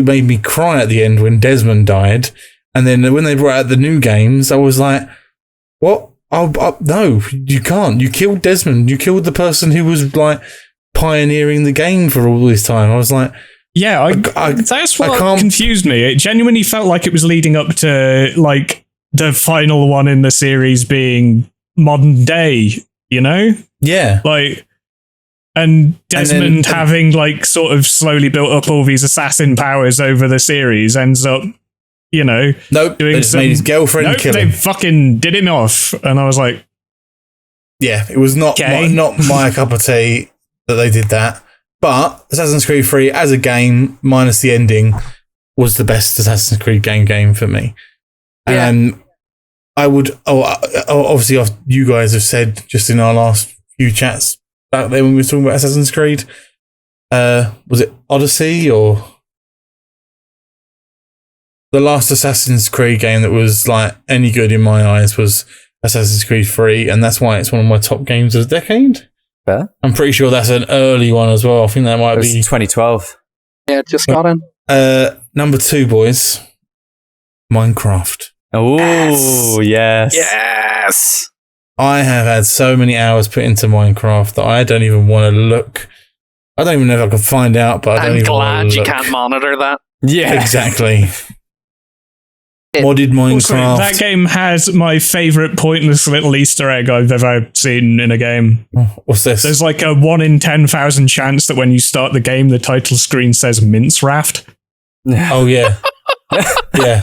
made me cry at the end when Desmond died, and then when they brought out the new games, I was like, what? No, you can't. You killed Desmond. You killed the person who was like pioneering the game for all this time. I was like, yeah, that's what confused me. It genuinely felt like it was leading up to like the final one in the series being modern day, you know? Yeah. Like, and Desmond having like sort of slowly built up all these assassin powers over the series ends up, you know, nope, they just made his girlfriend kill him. They fucking did him off, and I was like, yeah, it was not my cup of tea that they did that. But Assassin's Creed 3 as a game, minus the ending, was the best Assassin's Creed game for me. Yeah. And I would, obviously, you guys have said just in our last few chats back then when we were talking about Assassin's Creed, was it Odyssey or the last Assassin's Creed game that was like any good in my eyes was Assassin's Creed 3, and that's why it's one of my top games of the decade. Fair. I'm pretty sure that's an early one as well. I think that might be 2012. Yeah, it just got in. Number 2, boys. Minecraft. Oh, yes. Yes. I have had so many hours put into Minecraft that I don't even want to look. I don't even know if I can find out, but I don't even want to look. I'm glad you can't monitor that. Yeah. Exactly. Modded Minecraft. Also, that game has my favourite pointless little Easter egg I've ever seen in a game. What's this? There's like a 1 in 10,000 chance that when you start the game, the title screen says Mince Raft. Oh, yeah. Yeah.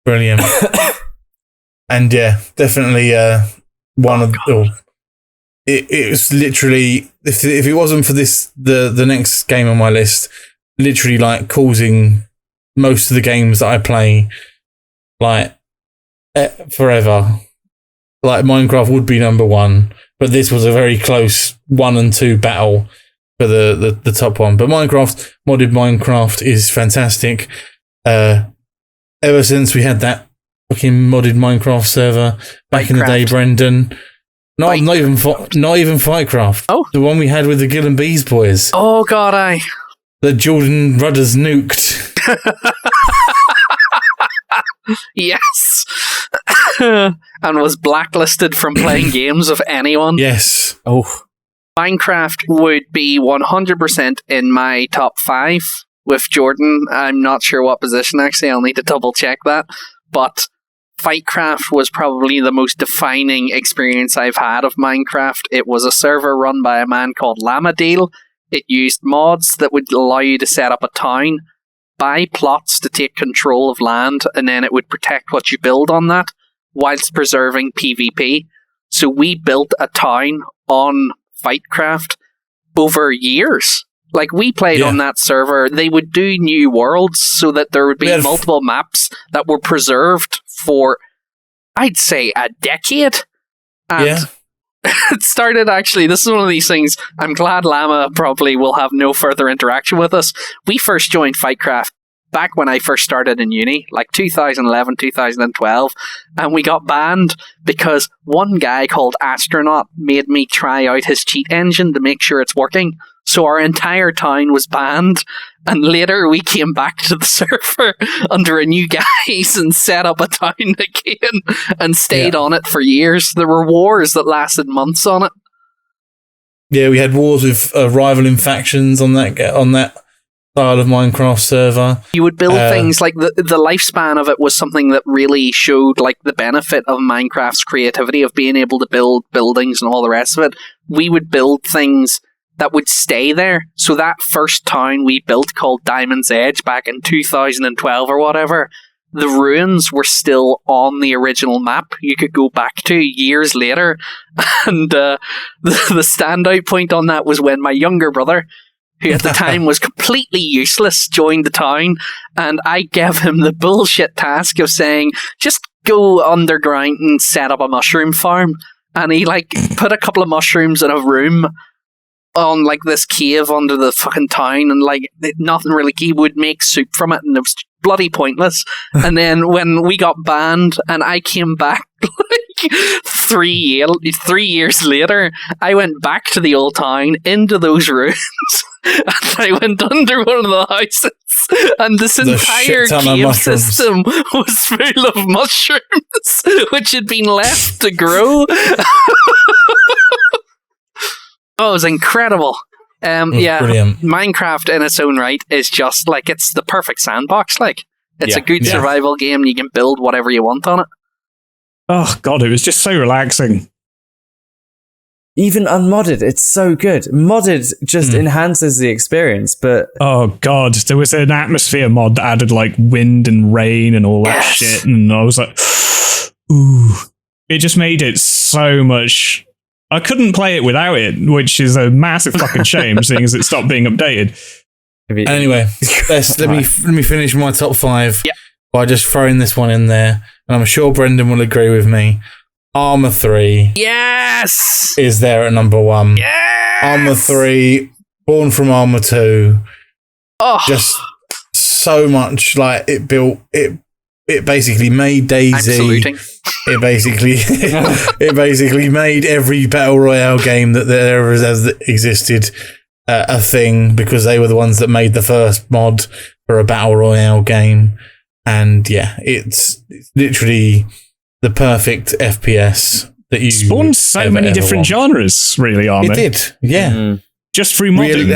Brilliant. And yeah, definitely one of it was literally, if it wasn't for this, the next game on my list, literally like causing most of the games that I play like forever. Like Minecraft would be number 1, but this was a very close 1 and 2 battle for the top one. But modded Minecraft is fantastic. Ever since we had that fucking modded Minecraft server back in the day, Brendan. Not even Fightcraft. Oh, the one we had with the Gill and Bees boys. Oh God, that Jordan Rudders nuked. Yes. And was blacklisted from playing games of anyone. Yes. Oh. Minecraft would be 100% in my top 5 with Jordan. I'm not sure what position, actually. I'll need to double check that. But Fightcraft was probably the most defining experience I've had of Minecraft. It was a server run by a man called Lamadil. It used mods that would allow you to set up a town, buy plots to take control of land, and then it would protect what you build on that whilst preserving PvP. So we built a town on Fightcraft over years. Like, we played on that server. They would do new worlds so that there would be multiple maps that were preserved for, I'd say, a decade. And it started, actually, this is one of these things, I'm glad Llama probably will have no further interaction with us. We first joined Fightcraft back when I first started in uni, like 2011, 2012, and we got banned because one guy called Astronaut made me try out his cheat engine to make sure it's working. So our entire town was banned, and later we came back to the server under a new guise and set up a town again and stayed on it for years. There were wars that lasted months on it. Yeah, we had wars with rivaling factions on that style of Minecraft server. You would build things like the lifespan of it was something that really showed like the benefit of Minecraft's creativity of being able to build buildings and all the rest of it. We would build things that would stay there. So that first town we built called Diamond's Edge back in 2012 or whatever, the ruins were still on the original map you could go back to years later. And the standout point on that was when my younger brother, who at the time was completely useless, joined the town, and I gave him the bullshit task of saying, just go underground and set up a mushroom farm. And he like put a couple of mushrooms in a room on like this cave under the fucking town, and like nothing really. He would make soup from it, and it was bloody pointless. And then when we got banned, and I came back like 3 years later, I went back to the old town into those ruins, and I went under one of the houses, and this entire cave system was full of mushrooms, which had been left to grow. Oh, it was incredible. Yeah, brilliant. Minecraft in its own right is just like, it's the perfect sandbox. Like, it's a good survival game. You can build whatever you want on it. Oh, God, it was just so relaxing. Even unmodded, it's so good. Modded just enhances the experience, but... Oh, God, there was an atmosphere mod that added, like, wind and rain and all that shit, and I was like, ooh. It just made it so much... I couldn't play it without it, which is a massive fucking shame, seeing as it stopped being updated. Anyway, let me finish my top 5 by just throwing this one in there, and I'm sure Brendan will agree with me. Armour 3 is there at number 1. Armour 3, born from Armour 2. Just so much, like, it basically made Daisy. It basically made every battle royale game that there has existed a thing, because they were the ones that made the first mod for a battle royale game. And yeah, it's literally the perfect FPS that you spawned so many different genres. Really, Armour. It did, yeah, just through modding.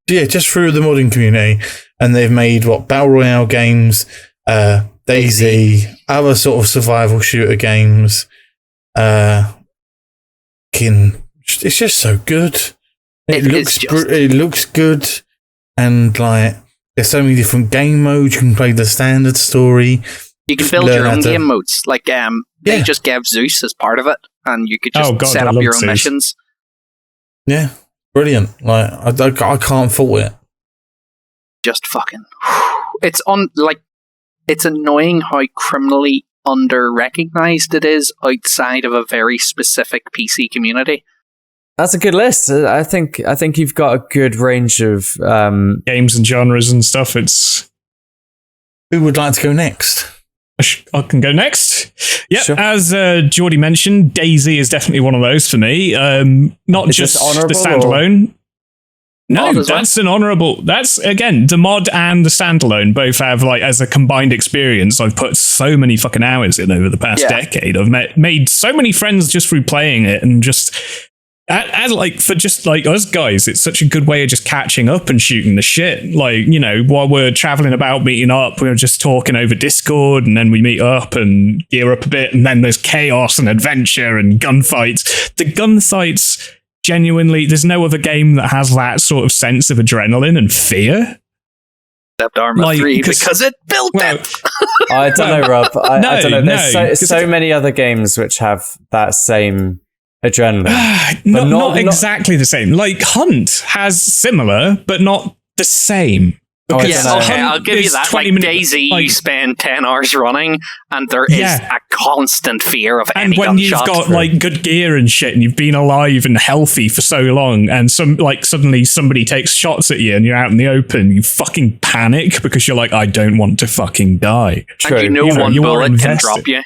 Really, just through the modding community, and they've made battle royale games. Daisy, other sort of survival shooter games. It's just so good. It looks good, and like there's so many different game modes. You can play the standard story. You can build your own game modes. Like they just gave Zeus as part of it, and you could just set up your own missions. Yeah, brilliant. Like I can't fault it. Just fucking. It's on like. It's annoying how criminally under-recognized it is outside of a very specific PC community. That's a good list. I think you've got a good range of games and genres and stuff. Who would like to go next? I can go next. Yep, sure. As Jordy mentioned, Daisy is definitely one of those for me. Not just the standalone. No, that's an honourable... That's, again, the mod and the standalone both have, like, as a combined experience, I've put so many fucking hours in over the past decade. I've made so many friends just through playing it, and just... And like, for just, like, us guys, it's such a good way of just catching up and shooting the shit. Like, you know, while we're travelling about, meeting up, we're just talking over Discord, and then we meet up and gear up a bit, and then there's chaos and adventure and gunfights. The gunfights... Genuinely, there's no other game that has that sort of sense of adrenaline and fear. Except Armour 3, because it built it. I don't know, Rob. I don't know. There's so many other games which have that same adrenaline. not exactly the same. Like, Hunt has similar, but not the same. I'll give you that. Like Daisy, you spend 10 hours running, and there is a constant fear of any gunshot. And when you've got like good gear and shit, and you've been alive and healthy for so long, and suddenly somebody takes shots at you, and you're out in the open, you fucking panic because you're like, I don't want to fucking die. True. And one bullet can drop you.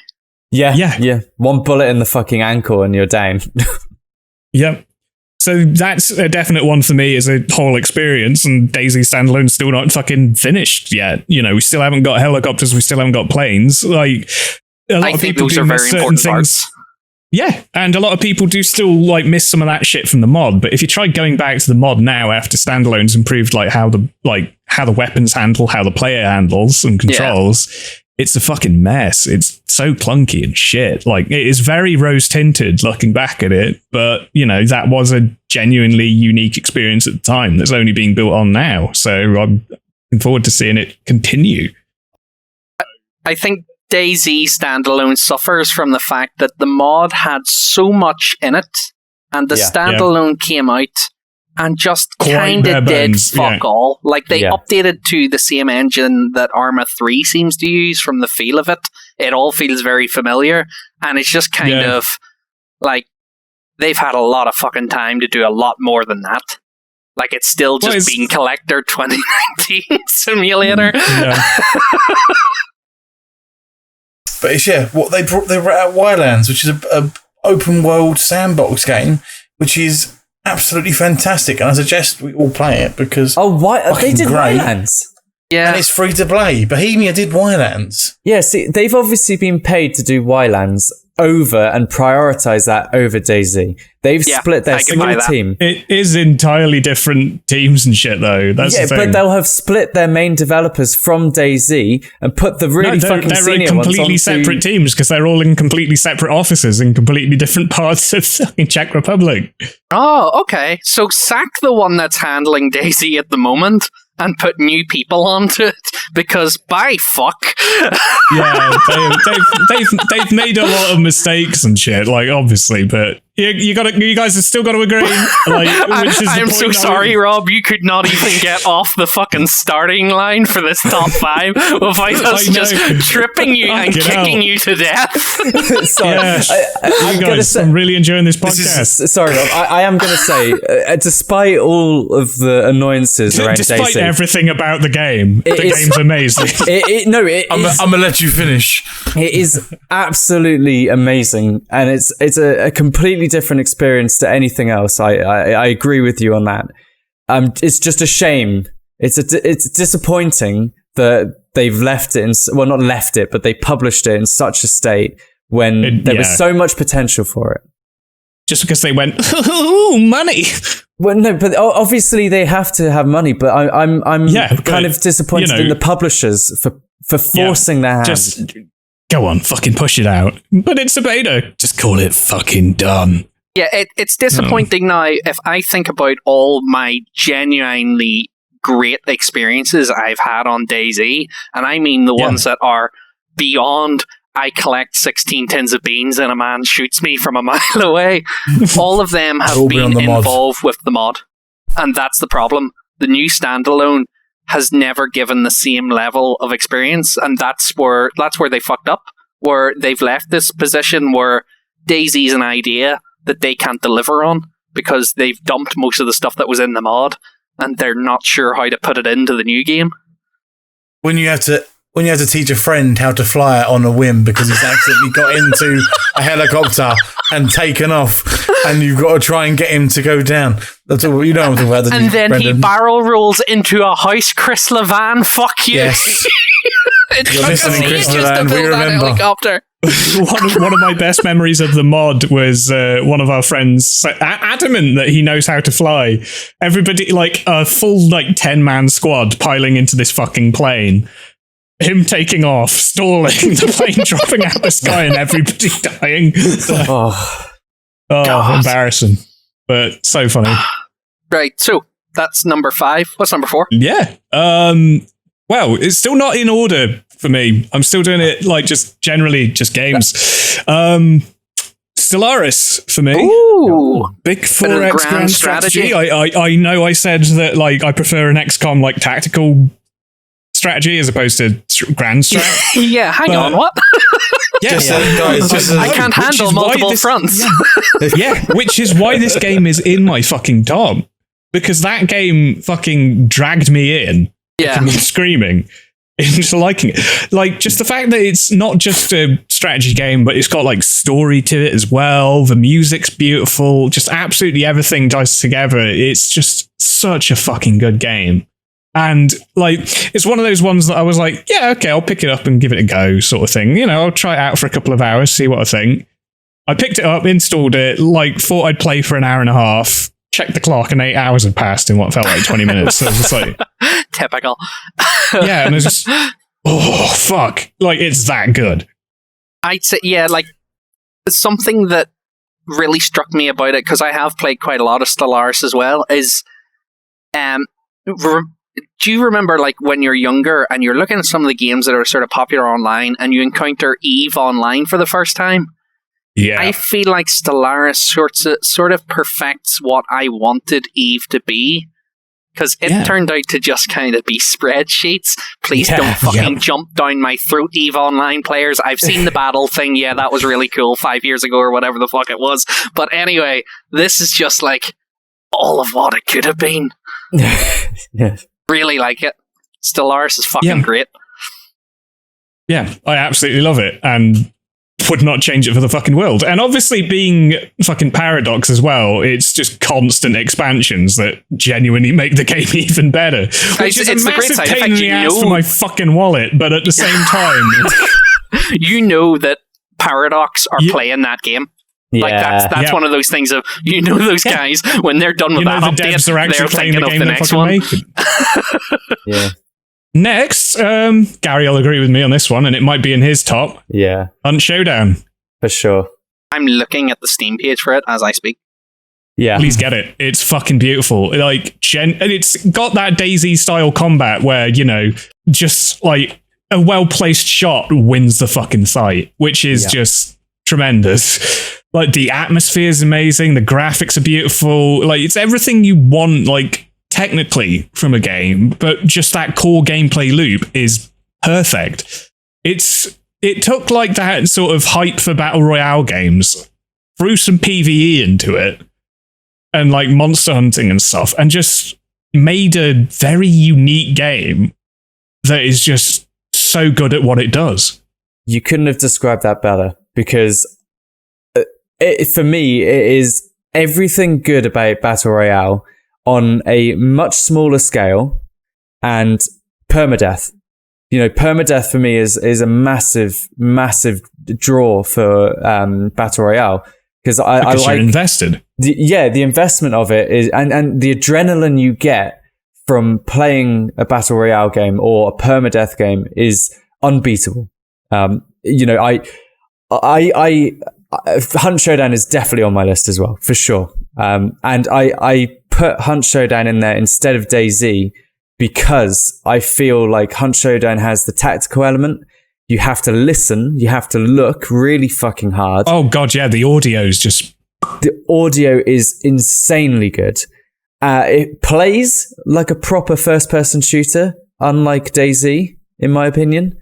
Yeah. One bullet in the fucking ankle, and you're down. Yep. So that's a definite one for me as a whole experience, and Daisy standalone's still not fucking finished yet. You know, we still haven't got helicopters, we still haven't got planes. Like, a lot of people those are very important parts. Yeah, and a lot of people do still like miss some of that shit from the mod. But if you try going back to the mod now after standalone's improved, like how the like how the weapons handle, how the player handles and controls, it's a fucking mess. It's so clunky and shit. Like, it is very rose-tinted looking back at it, but, you know, that was a genuinely unique experience at the time that's only being built on now. So I'm looking forward to seeing it continue. I think DayZ standalone suffers from the fact that the mod had so much in it, and the standalone came out and just kind of did fuck all. Like, they updated to the same engine that Arma 3 seems to use from the feel of it. It all feels very familiar, and it's just kind of like they've had a lot of fucking time to do a lot more than that. Like, it's still just Bean Collector 2019 simulator. But it's, what they brought out Wildlands, which is a open world sandbox game, which is absolutely fantastic, and I suggest we all play it because they did Wildlands. Yeah, and it's free to play. Bohemia did Wildlands. Yeah, see, they've obviously been paid to do Wildlands over and prioritize that over DayZ. They've split their single team. It is entirely different teams and shit, though. That's the thing. But they'll have split their main developers from DayZ and put the really fucking senior ones they're completely separate teams because they're all in completely separate offices in completely different parts of the Czech Republic. Oh, okay. So sack the one that's handling DayZ at the moment and put new people onto it, because by fuck. They've made a lot of mistakes and shit, like, obviously, but you guys have still got to agree. Like, I'm so sorry, Rob. You could not even get off the fucking starting line for this top 5 without us just tripping you and kicking you to death. Sorry, I'm really enjoying this podcast. Sorry, Rob. I am going to say, despite all of the annoyances around despite DayZ, everything about the game, the game's amazing. I'm gonna let you finish. It is absolutely amazing, and it's a completely different experience to anything else. I agree with you on that. It's just a shame. It's disappointing that they've left it not left it, but they published it in such a state when there was so much potential for it. Just because they went, ooh, money. Well, no, but obviously they have to have money. But I'm kind of disappointed in the publishers for forcing their hand. Just go on, fucking push it out. But it's a beta. Just call it fucking done. Yeah, it's disappointing now if I think about all my genuinely great experiences I've had on DayZ, and I mean the ones that are beyond I collect 16 tins of beans and a man shoots me from a mile away. All of them have been involved with the mod. And that's the problem. The new standalone has never given the same level of experience, and that's where they fucked up, where they've left this position where DayZ's an idea that they can't deliver on because they've dumped most of the stuff that was in the mod and they're not sure how to put it into the new game. When you have to teach a friend how to fly it on a whim because he's accidentally got into a helicopter and taken off, and you've got to try and get him to go down. That's all, you know what I'm talking about. And then Brendan. He barrel rolls into a house, Chris Levan. Fuck you. Yes. You're listening, Chris Levan. We remember. Helicopter. One of my best memories of the mod was one of our friends adamant that he knows how to fly. Everybody, like a full 10-man squad piling into this fucking plane. Him taking off, stalling, the plane dropping out the sky and everybody dying. Embarrassing. But so funny. Right, so that's number 5. What's number 4? Yeah. Well, it's still not in order for me. I'm still doing it just generally just games. Stellaris for me. Ooh. Big 4X grand strategy. I know I said that I prefer an XCOM tactical strategy as opposed to grand strat. Yeah, hang on, what? I can't handle multiple fronts. Which is why this game is in my fucking top. Because that game fucking dragged me in. Yeah. Screaming into liking it. Just the fact that it's not just a strategy game, but it's got story to it as well. The music's beautiful. Just absolutely everything ties together. It's just such a fucking good game. And it's one of those ones that I was yeah, okay, I'll pick it up and give it a go sort of thing. I'll try it out for a couple of hours, see what I think. I picked it up, installed it, thought I'd play for an hour and a half, checked the clock and 8 hours had passed in what felt like 20 minutes. So it was just like, Typical. yeah, and it's just, oh, fuck. Like, it's that good. I'd say, yeah, like, something that really struck me about it, because I have played quite a lot of Stellaris as well, is, do you remember, like, when you're younger and you're looking at some of the games that are sort of popular online and you encounter EVE online for the first time? Yeah. I feel like Stellaris sort of perfects what I wanted EVE to be, because it turned out to just kind of be spreadsheets. Please don't fucking jump down my throat, EVE Online players. I've seen the battle thing. Yeah, that was really cool 5 years ago or whatever the fuck it was. But anyway, this is just like all of what it could have been. Yes. Really like it. Stellaris is fucking great. Yeah, I absolutely love it. And would not change it for the fucking world. And obviously being fucking Paradox as well, it's just constant expansions that genuinely make the game even better. Which is a massive pain in the ass for my fucking wallet, but at the same time... you know that Paradox are playing that game. Yeah. Like that's one of those things of, you know, those guys, when they're done with that update, they're thinking of the next one. Yeah. Next, Gary will agree with me on this one, and it might be in his top. Yeah. Hunt Showdown. For sure. I'm looking at the Steam page for it as I speak. Yeah. Please get it. It's fucking beautiful. Like, and it's got that DayZ style combat where, you know, just like a well-placed shot wins the fucking fight, which is just tremendous. Like, the atmosphere is amazing. The graphics are beautiful. Like, it's everything you want, like, technically from a game, but just that core gameplay loop is perfect. It took like that sort of hype for battle royale games, threw some PvE into it, and like monster hunting and stuff, and just made a very unique game that is just so good at what it does. You couldn't have described that better, because for me, it is everything good about battle royale on a much smaller scale, and permadeath. You know, permadeath for me is a massive, massive draw for battle royale, because I like you're invested. The investment of it is, and the adrenaline you get from playing a battle royale game or a permadeath game is unbeatable. You know, I Hunt Showdown is definitely on my list as well, for sure. And I put Hunt Showdown in there instead of DayZ because I feel like Hunt Showdown has the tactical element. You have to listen, you have to look really fucking hard. Oh god, yeah, the audio is just... The audio is insanely good. It plays like a proper first-person shooter, unlike DayZ, in my opinion.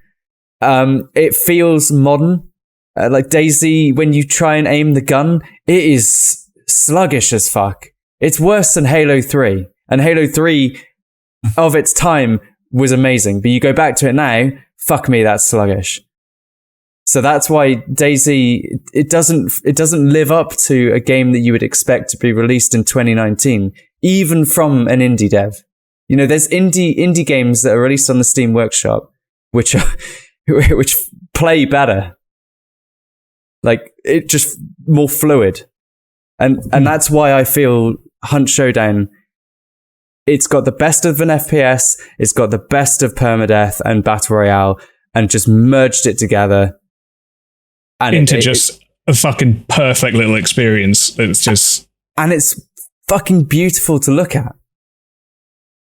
It feels modern. Like DayZ, when you try and aim the gun, it is sluggish as fuck. It's worse than Halo 3. And Halo 3 of its time was amazing. But you go back to it now, fuck me, that's sluggish. So that's why DayZ, it doesn't live up to a game that you would expect to be released in 2019, even from an indie dev. You know, there's indie games that are released on the Steam Workshop, which play better. Like, it just more fluid. And that's why I feel Hunt Showdown, it's got the best of an FPS, it's got the best of permadeath and battle royale, and just merged it together. And into just a fucking perfect little experience. It's just... And it's fucking beautiful to look at.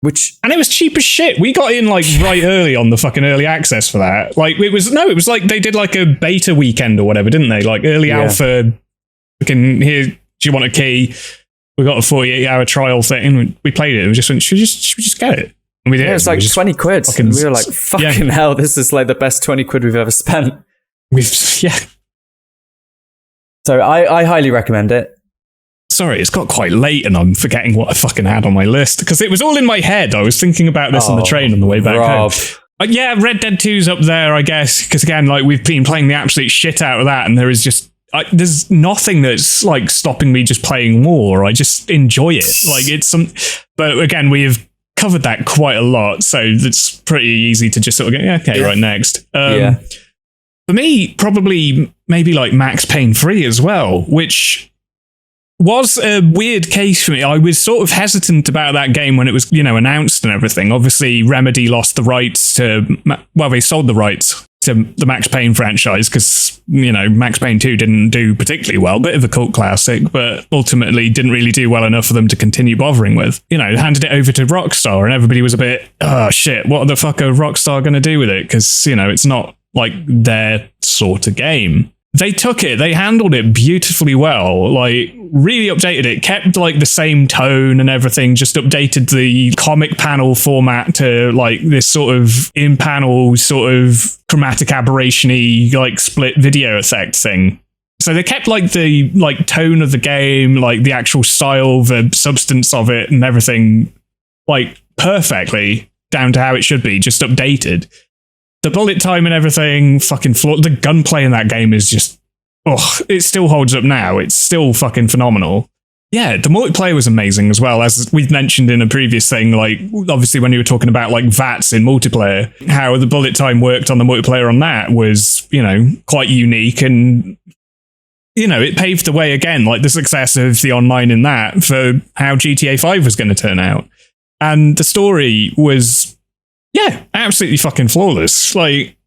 And it was cheap as shit. We got in like right early on the fucking early access for that. Like it was like they did like a beta weekend or whatever, didn't they? Like early alpha. Fucking here, do you want a key? We got a 48-hour trial thing. We played it. We just went, should we just get it? And we did. Yeah, it was like 20 quid. And we were like, fucking hell, this is like the best 20 quid we've ever spent. So I highly recommend it. Sorry, it's got quite late and I'm forgetting what I fucking had on my list because it was all in my head. I was thinking about this on the train on the way back home. Yeah, Red Dead 2's up there, I guess, because again, like we've been playing the absolute shit out of that, and there is just there's nothing that's like stopping me just playing more. I just enjoy it. Like it's but again, we've covered that quite a lot, so it's pretty easy to just sort of go, right, next. For me, probably maybe like Max Payne 3 as well, which was a weird case for me. I was sort of hesitant about that game when it was, announced and everything. Obviously, Remedy lost the rights they sold the rights to the Max Payne franchise because, Max Payne 2 didn't do particularly well. Bit of a cult classic, but ultimately didn't really do well enough for them to continue bothering with. Handed it over to Rockstar and everybody was a bit, oh shit, what the fuck are Rockstar going to do with it? Because, it's not like their sort of game. They took it, they handled it beautifully well, like really updated it, kept like the same tone and everything, just updated the comic panel format to like this sort of in-panel sort of chromatic aberration-y like split video effect thing. So they kept like the like tone of the game, like the actual style, the substance of it and everything like perfectly down to how it should be, just updated. The bullet time and everything, fucking the gunplay in that game is just, it still holds up now. It's still fucking phenomenal. Yeah, the multiplayer was amazing as well, as we've mentioned in a previous thing, like, obviously when you were talking about, like, VATS in multiplayer, how the bullet time worked on the multiplayer on that was, quite unique, and, it paved the way again, like, the success of the online in that for how GTA 5 was going to turn out. And the story was... yeah, absolutely fucking flawless. Like,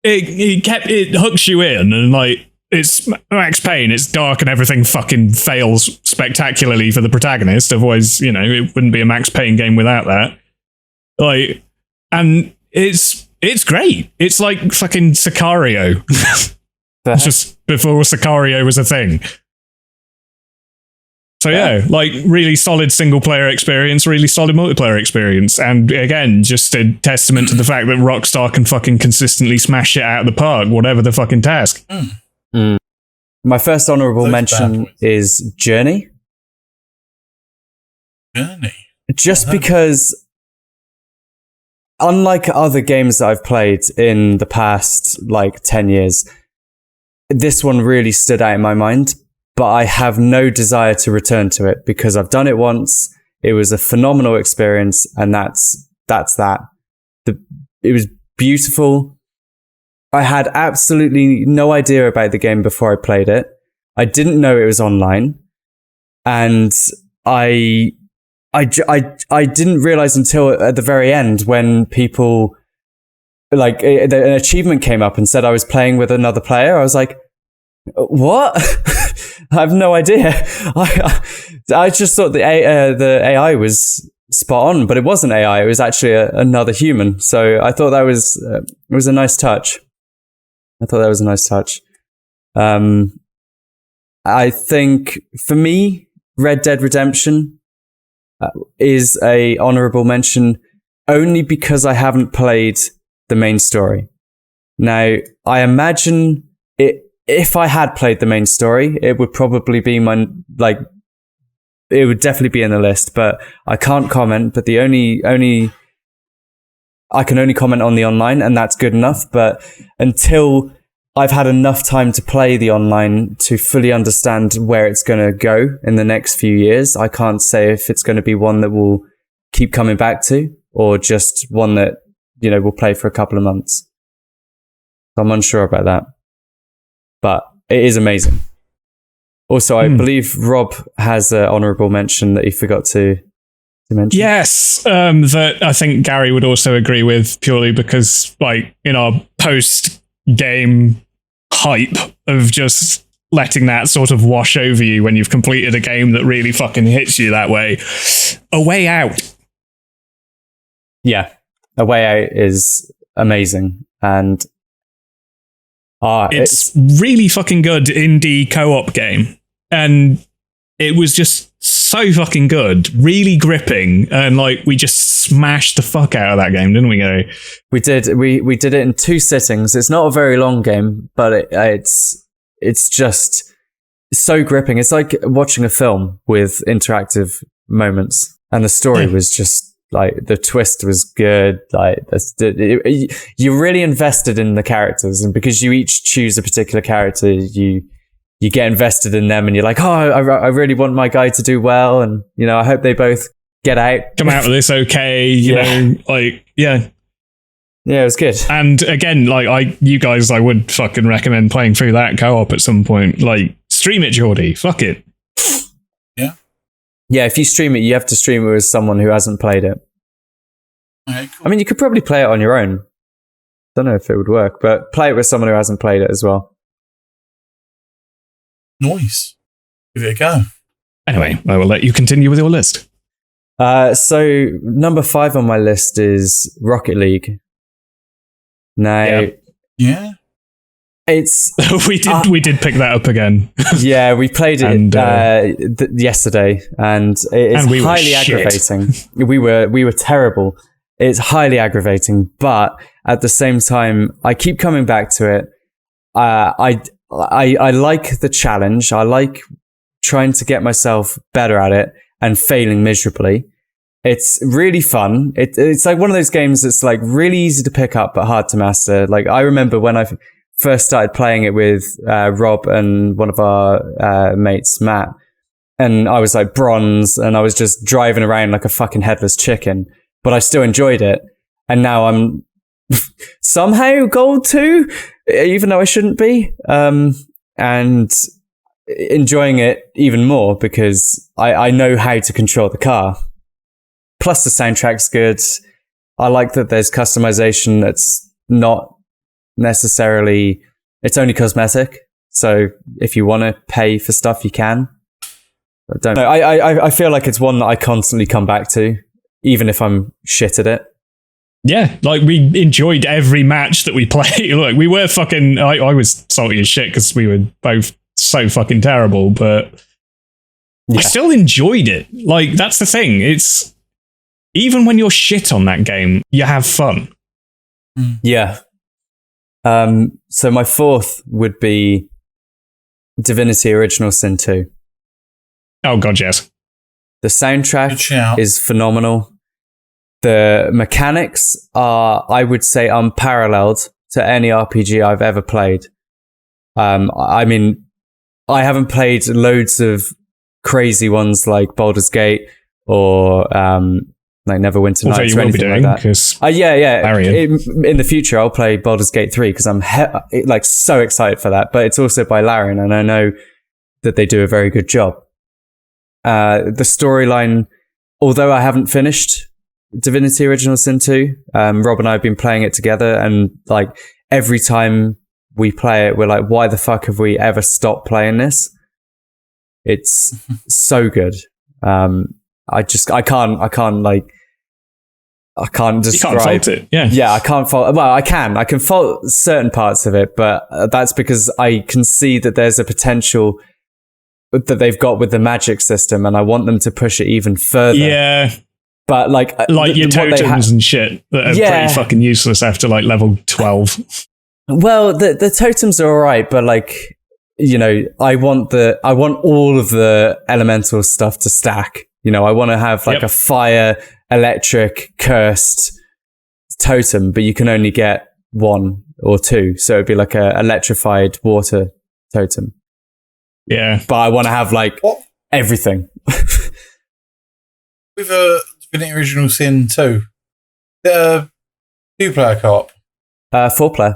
it hooks you in, and like, it's Max Payne, it's dark and everything fucking fails spectacularly for the protagonist. Otherwise, it wouldn't be a Max Payne game without that. Like, and it's great. It's like fucking Sicario. Just before Sicario was a thing. So yeah, like really solid single player experience, really solid multiplayer experience. And again, just a testament to the fact that Rockstar can fucking consistently smash it out of the park, whatever the fucking task. My first honourable mention is Journey. Journey? Just because, unlike other games that I've played in the past, like, 10 years, this one really stood out in my mind. But I have no desire to return to it because I've done it once. It was a phenomenal experience, and that's that. It was beautiful. I had absolutely no idea about the game before I played it. I didn't know it was online, and I didn't realize until at the very end when people like an achievement came up and said I was playing with another player. I was like, what? I have no idea. I just thought the AI was spot on, but it wasn't AI. It was actually another human. So I thought that was it was a nice touch. I think for me, Red Dead Redemption is a honorable mention only because I haven't played the main story. Now, I imagine if I had played the main story, it would probably be it would definitely be in the list, but I can't comment. But I can only comment on the online, and that's good enough. But until I've had enough time to play the online to fully understand where it's going to go in the next few years, I can't say if it's going to be one that we'll keep coming back to or just one that, we'll play for a couple of months. So I'm unsure about that. But it is amazing. Also, I believe Rob has an honourable mention that he forgot to mention. Yes, that I think Gary would also agree with, purely because, like, in our post-game hype of just letting that sort of wash over you when you've completed a game that really fucking hits you that way, A Way Out. Yeah, A Way Out is amazing. And it's really fucking good indie co-op game, and it was just so fucking good, really gripping, and like we just smashed the fuck out of that game, didn't we, Gary? We did. We did it in 2 sittings. It's not a very long game, but it's just so gripping. It's like watching a film with interactive moments, and the story was just. Like, the twist was good. Like, you're really invested in the characters, and because you each choose a particular character, you get invested in them, and you're like, oh, I really want my guy to do well, and I hope they both get out, come out of this okay. You know, like, yeah, it was good. And again, like, I would fucking recommend playing through that co-op at some point. Like, stream it, Jordy. Fuck it. Yeah, if you stream it, you have to stream it with someone who hasn't played it. Okay, cool. I mean, you could probably play it on your own. Don't know if it would work, but play it with someone who hasn't played it as well. Nice. Give it a go. Anyway, I will let you continue with your list. So number 5 on my list is Rocket League. Now, Yeah. it's we did pick that up again. yeah, we played it yesterday, and it's we were highly shit. aggravating. we were terrible. It's highly aggravating, but at the same time, I keep coming back to it. I like the challenge. I like trying to get myself better at it and failing miserably. It's really fun. It's like one of those games that's like really easy to pick up but hard to master. Like I remember when I first started playing it with Rob and one of our mates, Matt, and I was like bronze and I was just driving around like a fucking headless chicken, but I still enjoyed it. And now I'm somehow gold 2, even though I shouldn't be, and enjoying it even more because I know how to control the car. Plus the soundtrack's good. I like that there's customization that's not necessarily, it's only cosmetic. So if you want to pay for stuff, you can. I don't know. I feel like it's one that I constantly come back to, even if I'm shit at it. Yeah, like we enjoyed every match that we played. Look, we were fucking. I was salty as shit because we were both so fucking terrible, but I still enjoyed it. Like that's the thing. It's even when you're shit on that game, you have fun. Yeah. So my 4th would be Divinity Original Sin 2. Oh god, yes. The soundtrack is phenomenal. The mechanics are, I would say, unparalleled to any RPG I've ever played. I mean, I haven't played loads of crazy ones like Baldur's Gate or like Neverwinter Nights or anything like that. Yeah. In the future, I'll play Baldur's Gate 3 because I'm like so excited for that. But it's also by Larian, and I know that they do a very good job. The storyline, although I haven't finished Divinity Original Sin 2, Rob and I have been playing it together, and like every time we play it, we're like, why the fuck have we ever stopped playing this? It's so good. I can't describe. You can't fault it. Yeah, I can't fault. Well, I can fault certain parts of it, but that's because I can see that there's a potential that they've got with the magic system, and I want them to push it even further. Yeah. But like your totems and shit that are pretty fucking useless after like level 12. Well, the totems are all right, but like, you know, I want all of the elemental stuff to stack. You know, I want to have like a fire, electric, cursed totem, but you can only get 1 or 2. So it'd be like a electrified water totem. Yeah. But I want to have like everything. With Divinity Original Sin 2, the 2-player co-op. 4-player.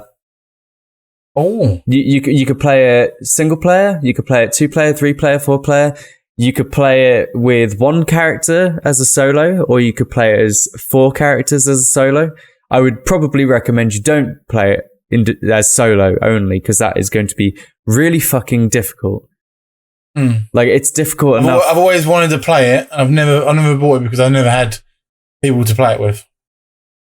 Oh. You could play it single player, you could play it 2-player, 3-player, 4-player. You could play it with 1 character as a solo, or you could play it as 4 characters as a solo. I would probably recommend you don't play it as solo only, because that is going to be really fucking difficult. Like, it's difficult enough. I've always wanted to play it. I never bought it because I never had people to play it with.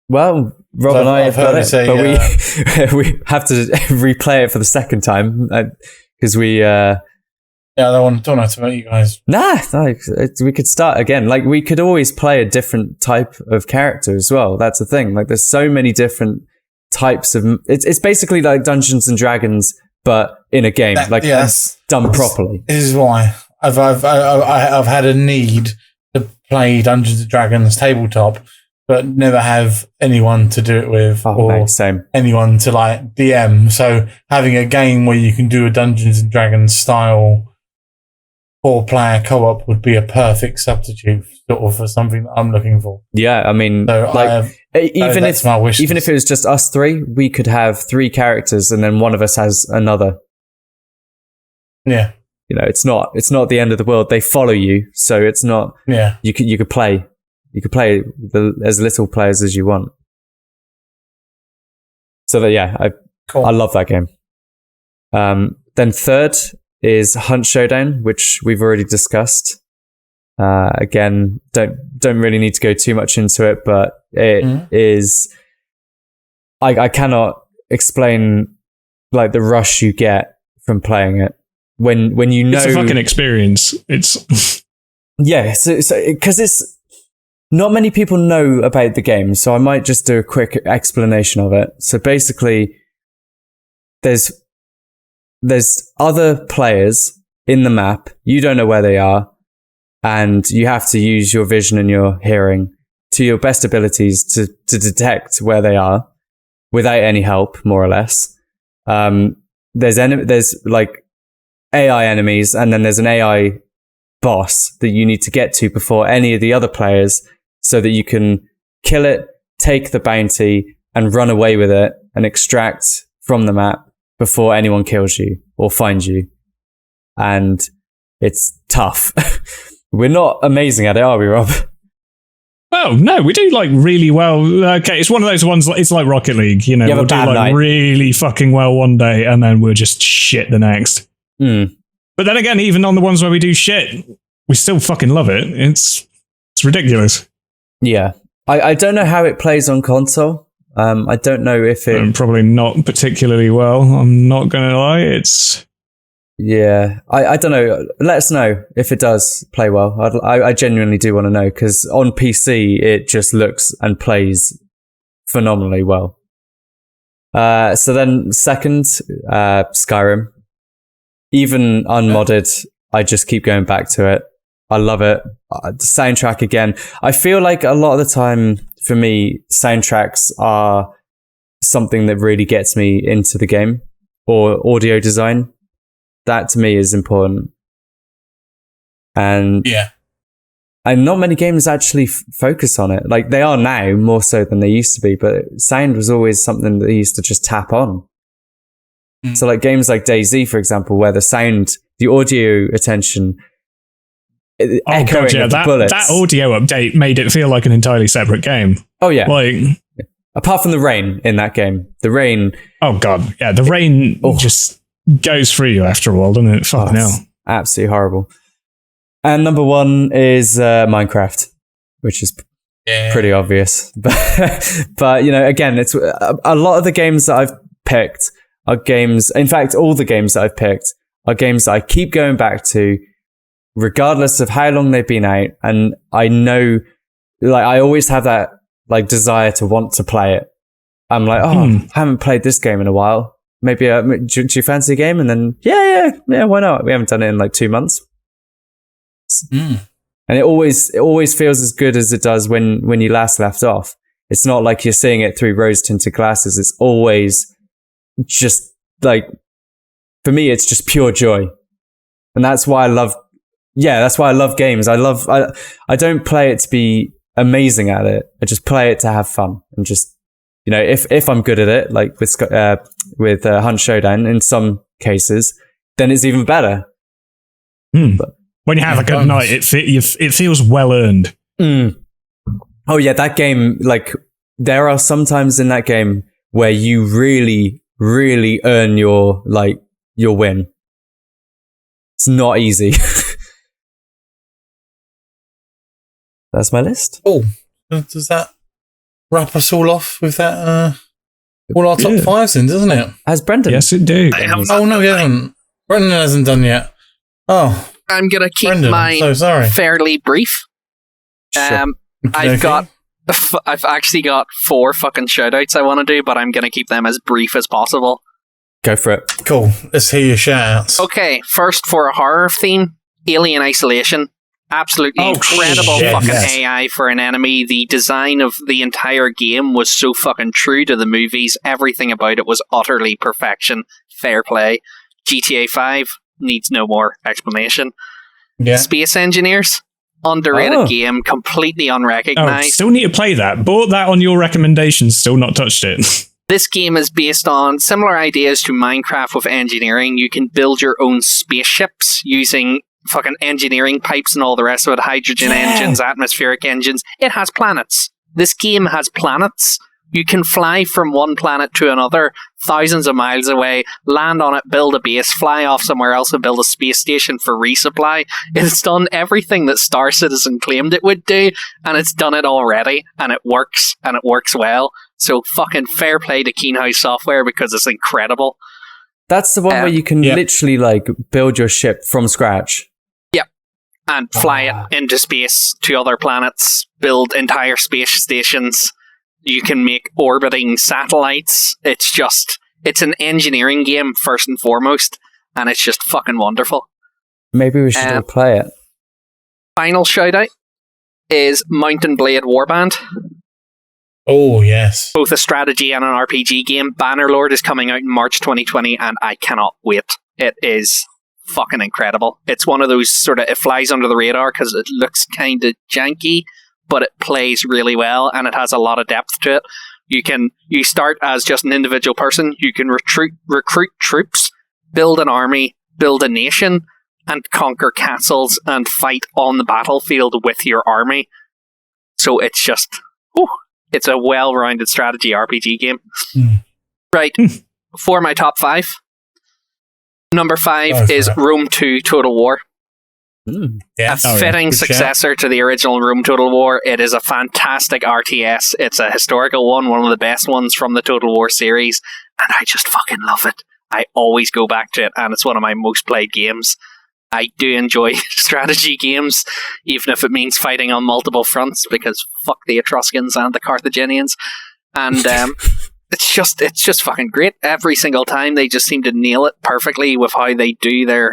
Well, Rob and I have got it, but we have to replay it for the second time because we. Yeah, I don't have to meet you guys. Nah, we could start again. Like, we could always play a different type of character as well. That's the thing. Like, there's so many different types of. It's basically like Dungeons and Dragons, but in a game, done properly. This is why I've had a need to play Dungeons and Dragons tabletop, but never have anyone to do it with, anyone to like DM. So having a game where you can do a Dungeons and Dragons style 4-player co-op would be a perfect substitute sort of for something that I'm looking for. Yeah, I mean, so even if it was just us 3, we could have 3 characters and then one of us has another. Yeah. it's not the end of the world. They follow you, so it's not. Yeah. You could play as little players as you want. So that I love that game. Then third is Hunt Showdown, which we've already discussed. Again, don't really need to go too much into it, but it is. I cannot explain like the rush you get from playing it when you know it's a fucking experience. It's so because it's not many people know about the game, so I might just do a quick explanation of it. So basically, there's other players in the map. You don't know where they are, and you have to use your vision and your hearing to your best abilities to detect where they are without any help, more or less. There's like AI enemies, and then there's an AI boss that you need to get to before any of the other players, so that you can kill it, take the bounty, and run away with it and extract from the map before anyone kills you or finds you. And it's tough. We're not amazing at it, are we, Rob? well, no, we do like really well. Okay, it's one of those ones. It's like Rocket League, you know. We'll do like night. really fucking well one day, and then we're just shit the next. But then again, even on the ones where we do shit, we still fucking love it. It's ridiculous. Yeah. I don't know how it plays on console. I don't know if it... probably not particularly well. I'm not going to lie. It's... Yeah. I don't know. Let us know if it does play well. I genuinely do want to know, because on PC, it just looks and plays phenomenally well. So then second, Skyrim. Even unmodded, I just keep going back to it. I love it. The soundtrack again. I feel like a lot of the time for me, soundtracks are something that really gets me into the game, or audio design. That to me is important. And not many games actually focus on it. Like they are now more so than they used to be, but sound was always something that they used to just tap on. So like games like DayZ, for example, where the audio attention, echoing of the bullets. That audio update made it feel like an entirely separate game. Oh yeah. Like, apart from the rain in that game. The rain. Oh god. Yeah, the rain just goes through you after a while, doesn't it? Fuck no. Absolutely horrible. And number one is Minecraft, which is pretty obvious. But you know, again, it's a lot of the games that I've picked are games, in fact, all the games that I've picked are games that I keep going back to, regardless of how long they've been out. And I know, like, I always have that, like, desire to want to play it. I'm like, I haven't played this game in a while. Maybe, do you fancy a game? And then, yeah, why not? We haven't done it in like 2 months. And it always feels as good as it does when you last left off. It's not like you're seeing it through rose-tinted glasses. It's always just like, for me, it's just pure joy. And that's why I love games. I don't play it to be amazing at it. I just play it to have fun and just, you know, if I'm good at it, like with Hunt Showdown in some cases, then it's even better. But when you have a good night, it feels well earned. Oh yeah, that game, like, there are some times in that game where you really, really earn your win. It's not easy. That's my list. Oh, does that wrap us all off with that? All our top fives in, doesn't it? Has Brendan? Yes, it do. Oh no, he hasn't. Brendan hasn't done yet. Oh, I'm gonna keep Brendan, mine so sorry. fairly brief. Sure. I've actually got 4 fucking shoutouts I want to do, but I'm gonna keep them as brief as possible. Go for it. Cool. Let's hear your shout-outs. Okay, first for a horror theme, Alien Isolation. Absolutely incredible fucking AI for an enemy. The design of the entire game was so fucking true to the movies. Everything about it was utterly perfection. Fair play. GTA 5 needs no more explanation. Yeah. Space Engineers. Underrated game, completely unrecognized. Still need to play that. Bought that on your recommendation, still not touched it. This game is based on similar ideas to Minecraft with engineering. You can build your own spaceships using fucking engineering pipes and all the rest of it, hydrogen engines, atmospheric engines. It has planets. This game has planets. You can fly from one planet to another, thousands of miles away, land on it, build a base, fly off somewhere else and build a space station for resupply. It's done everything that Star Citizen claimed it would do, and it's done it already, and it works well. So fucking fair play to Keen House Software because it's incredible. That's the one where you can literally like build your ship from scratch. Yep. And fly it into space to other planets, build entire space stations. You can make orbiting satellites. It's an engineering game first and foremost, and it's just fucking wonderful. Maybe we should all play it. Final shout out is Mountain Blade Warband. Oh, yes. Both a strategy and an RPG game. Bannerlord is coming out in March 2020, and I cannot wait. It is fucking incredible. It's one of those sort of, it flies under the radar because it looks kind of janky, but it plays really well, and it has a lot of depth to it. You start as just an individual person. You can recruit troops, build an army, build a nation, and conquer castles and fight on the battlefield with your army. So it's just, it's a well-rounded strategy RPG game. Right, for my top 5. Number 5 is Rome 2 Total War. Yes. A fitting successor to the original Rome Total War. It is a fantastic RTS. It's a historical one of the best ones from the Total War series, and I just fucking love it. I always go back to it, and it's one of my most played games. I do enjoy strategy games, even if it means fighting on multiple fronts, because fuck the Etruscans and the Carthaginians. And it's just fucking great. Every single time they just seem to nail it perfectly with how they do their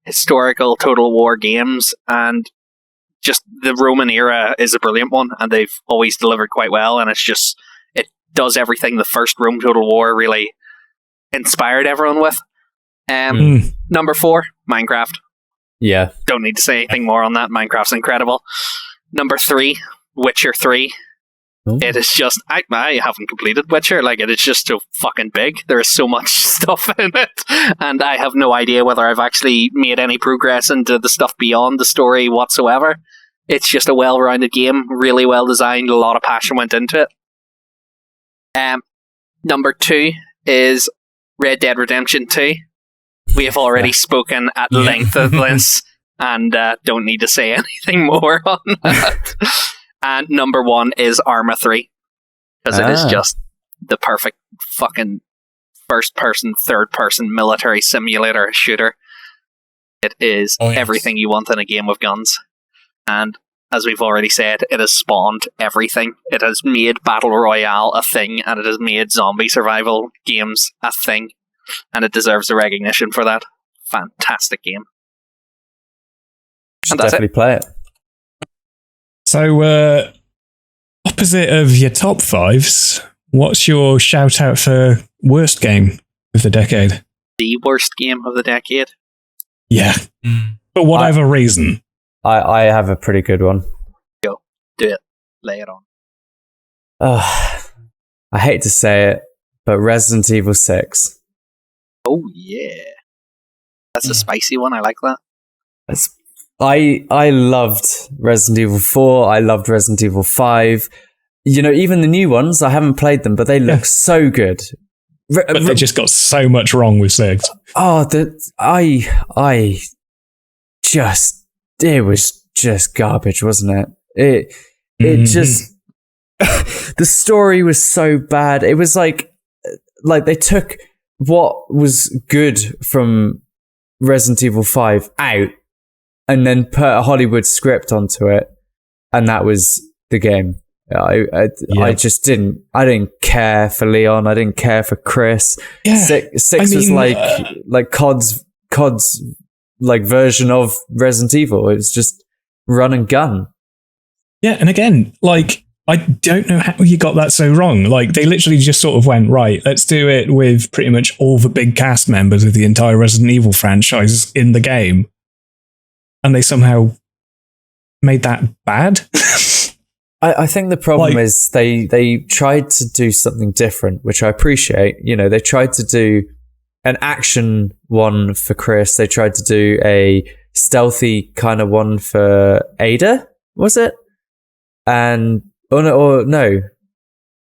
historical Total War games, and just the Roman era is a brilliant one, and they've always delivered quite well, and it does everything the first Rome Total War really inspired everyone with. Number 4, Minecraft. Yeah. Don't need to say anything more on that. Minecraft's incredible. Number 3, Witcher 3. It is just, I haven't completed Witcher, like it is just so fucking big. There is so much stuff in it, and I have no idea whether I've actually made any progress into the stuff beyond the story whatsoever. It's just a well-rounded game, really well designed, a lot of passion went into it. Number 2 is Red Dead Redemption 2. We have already spoken at length of this, and don't need to say anything more on that. And number 1 is Arma 3, because it is just the perfect fucking first-person, third-person military simulator shooter. It is everything you want in a game with guns. And as we've already said, it has spawned everything. It has made Battle Royale a thing, and it has made zombie survival games a thing. And it deserves the recognition for that. Fantastic game. Should definitely play it. So, opposite of your top 5s, what's your shout out for worst game of the decade? The worst game of the decade? Yeah. For whatever reason. I have a pretty good one. Go. Do it. Lay it on. I hate to say it, but Resident Evil 6. Oh, yeah. That's a spicy one. I like that. I loved Resident Evil 4. I loved Resident Evil 5. You know, even the new ones, I haven't played them, but they look so good. But they just got so much wrong with 6. Oh, it was just garbage, wasn't it? It just, the story was so bad. It was like they took what was good from Resident Evil 5 out and then put a Hollywood script onto it, and that was the game. I just didn't care for Leon. I didn't care for Chris. Yeah. 6 was like COD's like version of Resident Evil. It was just run and gun. Yeah, and again, like, I don't know how you got that so wrong. Like, they literally just sort of went, right, let's do it with pretty much all the big cast members of the entire Resident Evil franchise in the game. And they somehow made that bad. I think the problem is they tried to do something different, which I appreciate. You know, they tried to do an action one for Chris. They tried to do a stealthy kind of one for Ada, was it? And who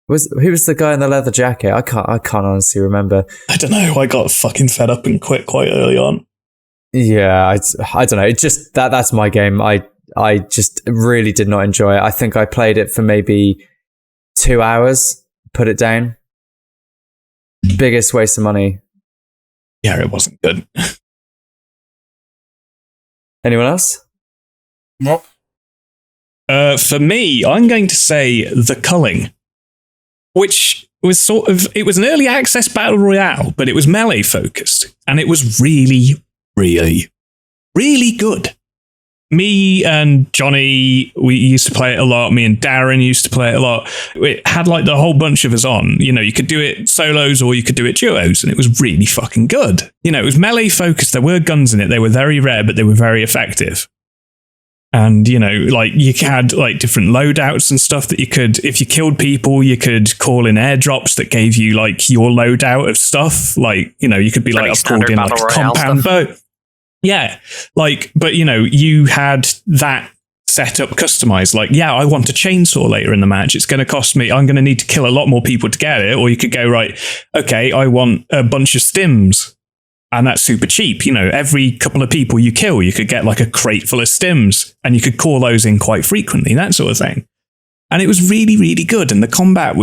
was the guy in the leather jacket? I can't honestly remember. I don't know. I got fucking fed up and quit quite early on. Yeah, I don't know. It's just that's my game. I just really did not enjoy it. I think I played it for maybe 2 hours, put it down. Biggest waste of money. Yeah, it wasn't good. Anyone else? Nope. For me, I'm going to say The Culling, which was it was an early access battle royale, but it was melee focused, and it was really, really, really good. Me and Johnny, we used to play it a lot. Me and Darren used to play it a lot. It had like the whole bunch of us on. You know, you could do it solos or you could do it duos, and it was really fucking good. You know, it was melee focused. There were guns in it. They were very rare, but they were very effective. And, you know, like you had like different loadouts and stuff that you could, if you killed people, you could call in airdrops that gave you like your loadout of stuff. Like, you know, you could be like, I've called in like a compound bow. Yeah, like, but you know, you had that set up customized. Like, yeah, I want a chainsaw later in the match. It's going to cost me, I'm going to need to kill a lot more people to get it. Or you could go, right, okay, I want a bunch of stims. And that's super cheap. You know, every couple of people you kill, you could get like a crate full of stims and you could call those in quite frequently, that sort of thing. And it was really, really good. And the combat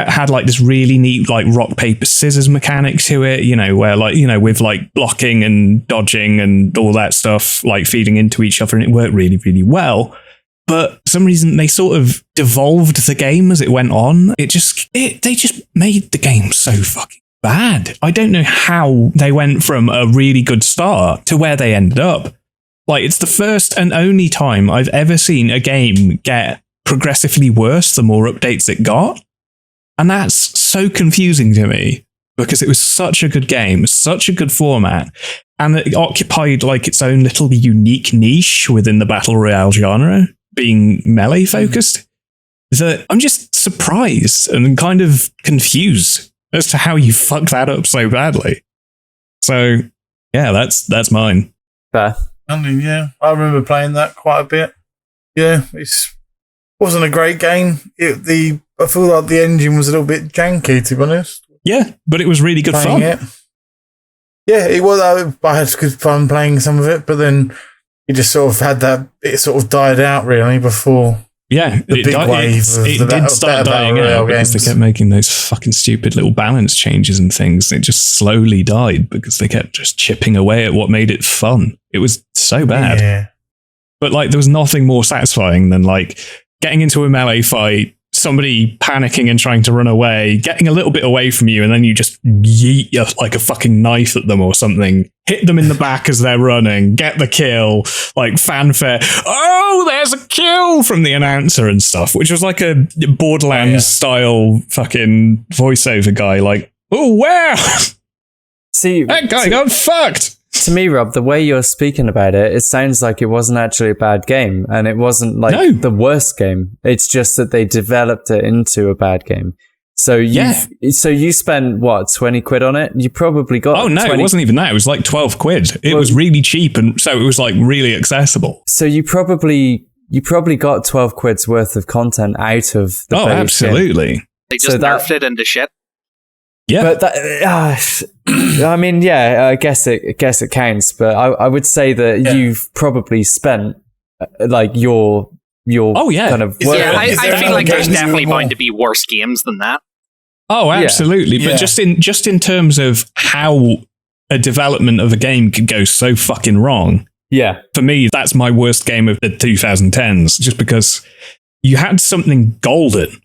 had like this really neat like rock, paper, scissors mechanic to it, you know, where like, you know, with like blocking and dodging and all that stuff, like feeding into each other, and it worked really, really well. But for some reason they sort of devolved the game as it went on. They just made the game so fucking bad. I don't know how they went from a really good start to where they ended up. Like, it's the first and only time I've ever seen a game get progressively worse the more updates it got. And that's so confusing to me because it was such a good game, such a good format, and it occupied like its own little unique niche within the battle royale genre, being melee focused, that I'm just surprised and kind of confused as to how you fucked that up so badly. So yeah, that's mine. Fair. I mean, yeah, I remember playing that quite a bit. Yeah, wasn't a great game. I feel like the engine was a little bit janky, to be honest. Yeah, but it was really good fun. It. Yeah, it was. I had good fun playing some of it, but then it just sort of had that. It sort of died out really before. Yeah, the big wave. It did start dying out because they kept making those fucking stupid little balance changes and things. It just slowly died because they kept just chipping away at what made it fun. It was so bad. Yeah. But like, there was nothing more satisfying than like getting into a melee fight, somebody panicking and trying to run away, getting a little bit away from you, and then you just yeet like a fucking knife at them or something, hit them in the back as they're running, get the kill, like fanfare. Oh, there's a kill from the announcer and stuff, which was like a Borderlands style fucking voiceover guy. Like, oh, wow. See, that guy got fucked. To me, Rob, the way you're speaking about it, it sounds like it wasn't actually a bad game, and it wasn't like the worst game. It's just that they developed it into a bad game. So you spent what, 20 quid on it? You probably got. Oh no, it wasn't even that. It was like 12 quid. It was really cheap, and so it was like really accessible. So you probably got 12 quid's worth of content out of the base absolutely. Game. They just nerfed it into shit. Yeah, but that, I mean, yeah, I guess it counts. But I would say that you've probably spent like your kind of. I feel like there's definitely going to be worse games than that. Oh, absolutely. Yeah. But just in terms of how a development of a game could go so fucking wrong. Yeah, for me, that's my worst game of the 2010s. Just because you had something golden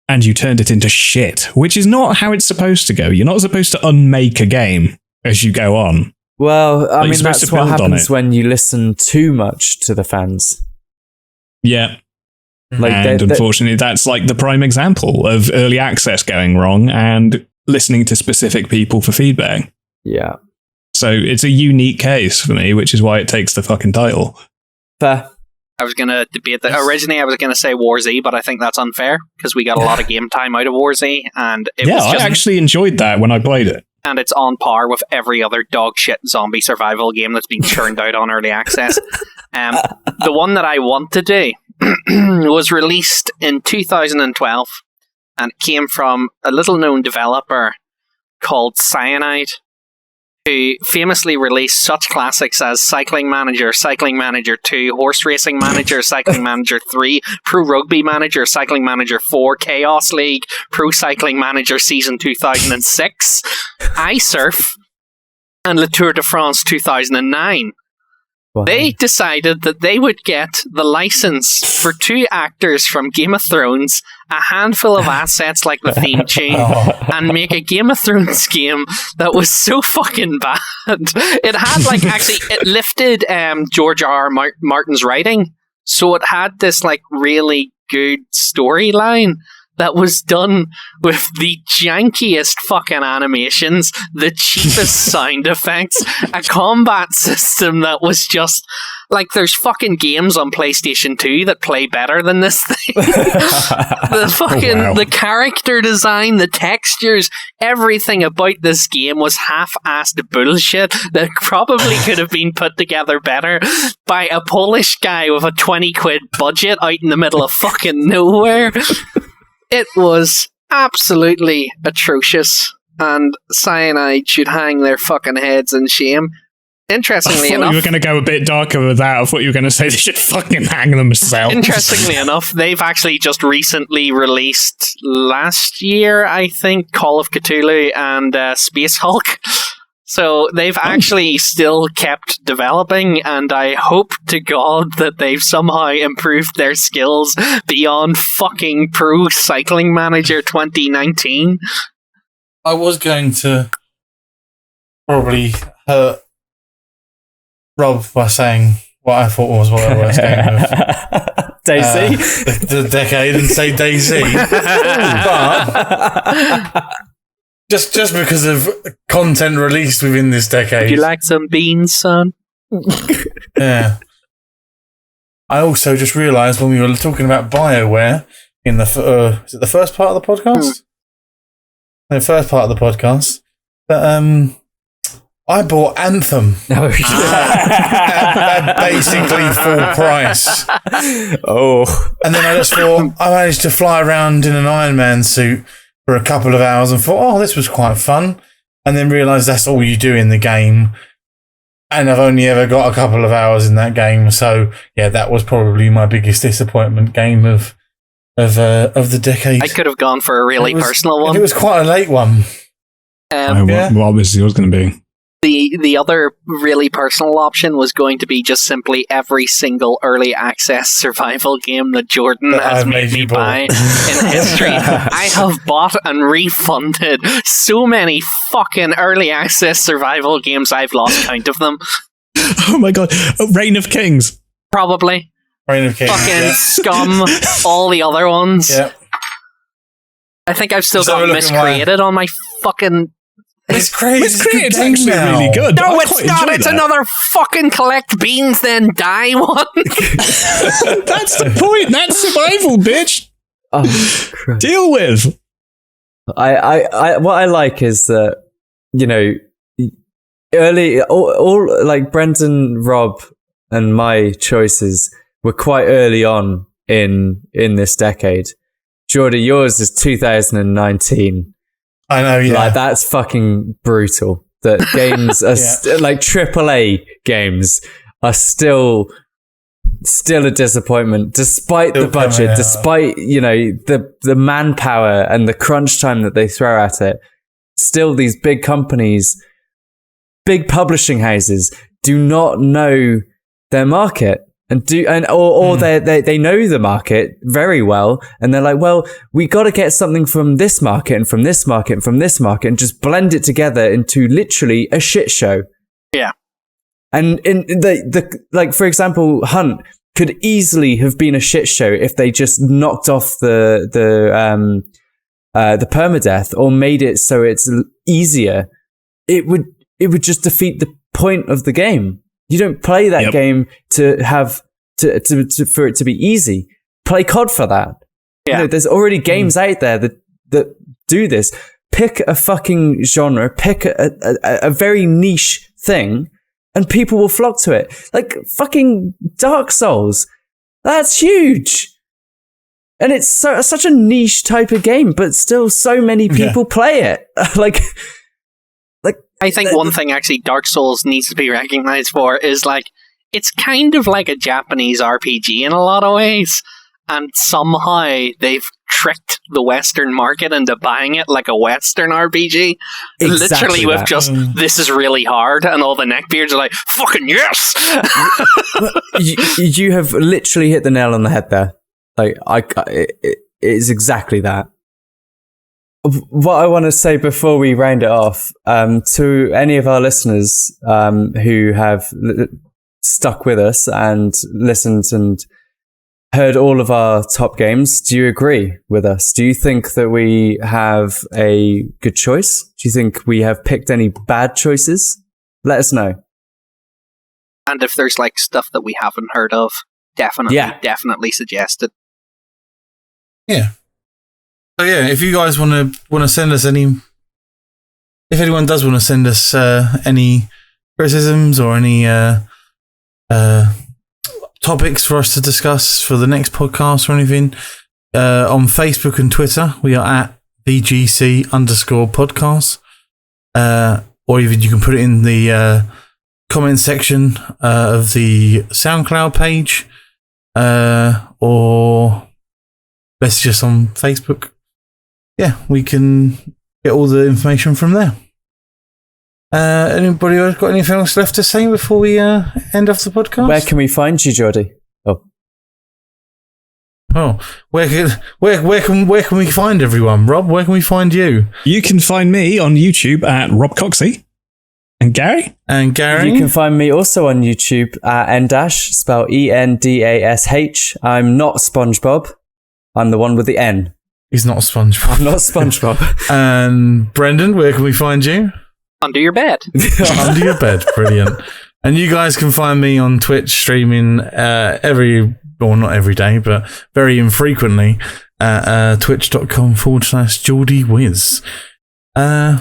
and you turned it into shit, which is not how it's supposed to go. You're not supposed to unmake a game as you go on. Well, I mean, that's what happens when you listen too much to the fans. Yeah. And unfortunately, that's like the prime example of early access going wrong and listening to specific people for feedback. Yeah. So it's a unique case for me, which is why it takes the fucking title. Fair. I was going to debate that. Originally, I was going to say War Z, but I think that's unfair because we got a lot of game time out of War Z, and it was just, I actually enjoyed that when I played it. And it's on par with every other dog shit zombie survival game that's been churned out on early access. The one that I want to do was released in 2012, and it came from a little-known developer called Cyanide, who famously released such classics as Cycling Manager 2, Horse Racing Manager, Cycling Manager 3, Pro Rugby Manager, Cycling Manager 4, Chaos League, Pro Cycling Manager Season 2006, iSurf, and Le Tour de France 2009. Wow. They decided that they would get the license for 2 actors from Game of Thrones, a handful of assets like the theme tune, and make a Game of Thrones game that was so fucking bad. It had, like, actually, it lifted George R. R. Martin's writing, so it had this, like, really good storyline that was done with the jankiest fucking animations, the cheapest sound effects, a combat system that was just like, there's fucking games on PlayStation 2 that play better than this thing. The fucking the character design, the textures, everything about this game was half-assed bullshit that probably could have been put together better by a Polish guy with a 20 quid budget out in the middle of fucking nowhere. It was absolutely atrocious, and Cyanide should hang their fucking heads in shame. Interestingly enough, you were going to go a bit darker with that. I thought you were going to say they should fucking hang themselves. Interestingly enough, they've actually just recently released last year, I think, Call of Cthulhu and Space Hulk. So they've actually still kept developing, and I hope to God that they've somehow improved their skills beyond fucking Pro Cycling Manager 2019. I was going to probably hurt Rob by saying what I thought was one of the worst game of Daisy? the decade and say Daisy. But just because of content released within this decade. Would you like some beans, son? Yeah. I also just realised when we were talking about BioWare in the is it the first part of the podcast? The first part of the podcast that I bought Anthem at basically full price. Oh, and then I just thought I managed to fly around in an Iron Man suit for a couple of hours and thought, oh, this was quite fun. And then realised that's all you do in the game. And I've only ever got a couple of hours in that game. So, yeah, that was probably my biggest disappointment game of the decade. I could have gone for a really personal one. It was quite a late one. What was yours going to be? The other really personal option was going to be just simply every single early access survival game that Jordan has made me buy in history. I have bought and refunded so many fucking early access survival games I've lost count of them. Oh my god. Reign of Kings. Probably. Reign of Kings. Fucking Scum, all the other ones. Yeah. I think I've still got Miscreated on my fucking... Miscreated's actually really good. No, it's not. It's another fucking collect beans then die one. That's the point. That's survival, bitch. Oh, Christ. Deal with. I what I like is that, you know, early all like Brendan, Rob, and my choices were quite early on in this decade. Jordy, yours is 2019. I know, yeah. Like, that's fucking brutal. That games are like AAA games are still a disappointment, despite the budget, despite, you know, the manpower and the crunch time that they throw at it. Still, these big companies, big publishing houses, do not know their market. They know the market very well, and they're like, well, we got to get something from this market and from this market and from this market, and just blend it together into literally a shit show. Yeah. And in the like, for example, Hunt could easily have been a shit show if they just knocked off the permadeath or made it so it's easier. It would just defeat the point of the game. You don't play that game to have for it to be easy. Play COD for that. Yeah. You know, there's already games out there that do this. Pick a fucking genre, pick a very niche thing, and people will flock to it. Like fucking Dark Souls. That's huge. And it's such a niche type of game, but still so many people play it. like I think one thing actually Dark Souls needs to be recognized for is like, it's kind of like a Japanese RPG in a lot of ways. And somehow they've tricked the Western market into buying it like a Western RPG. Exactly Literally with just, this is really hard, and all the neckbeards are like, fucking yes! you have literally hit the nail on the head there. Like, it is exactly that. What I want to say before we round it off, to any of our listeners who have stuck with us and listened and heard all of our top games, do you agree with us? Do you think that we have a good choice? Do you think we have picked any bad choices? Let us know. And if there's like stuff that we haven't heard of, definitely suggest it. Yeah. So yeah, if you guys want to send us any, if anyone does want to send us any criticisms or any topics for us to discuss for the next podcast or anything, on Facebook and Twitter, we are at VGC_podcast. Or even you can put it in the comment section of the SoundCloud page, or message us on Facebook. Yeah, we can get all the information from there. Anybody got anything else left to say before we end off the podcast? Where can we find you, Jordy? Where can we find everyone? Rob, where can we find you? You can find me on YouTube at Rob Coxey. And Gary? And Gary? You can find me also on YouTube at Endash, spelled ENDASH. I'm not SpongeBob. I'm the one with the N. He's not SpongeBob. I'm not SpongeBob. And Brendan, where can we find you? Under your bed. Under your bed. Brilliant. And you guys can find me on Twitch streaming not every day, but very infrequently at twitch.com/JordyWiz. I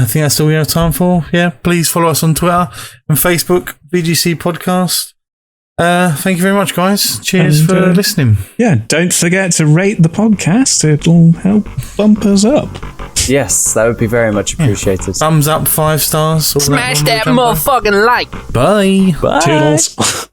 think that's all we have time for. Yeah, please follow us on Twitter and Facebook, VGC Podcast. Thank you very much, guys. Cheers for listening. Yeah, don't forget to rate the podcast. It'll help bump us up. Yes, that would be very much appreciated. Thumbs up, 5 stars. Smash that motherfucking like. Bye. Bye. Toodles.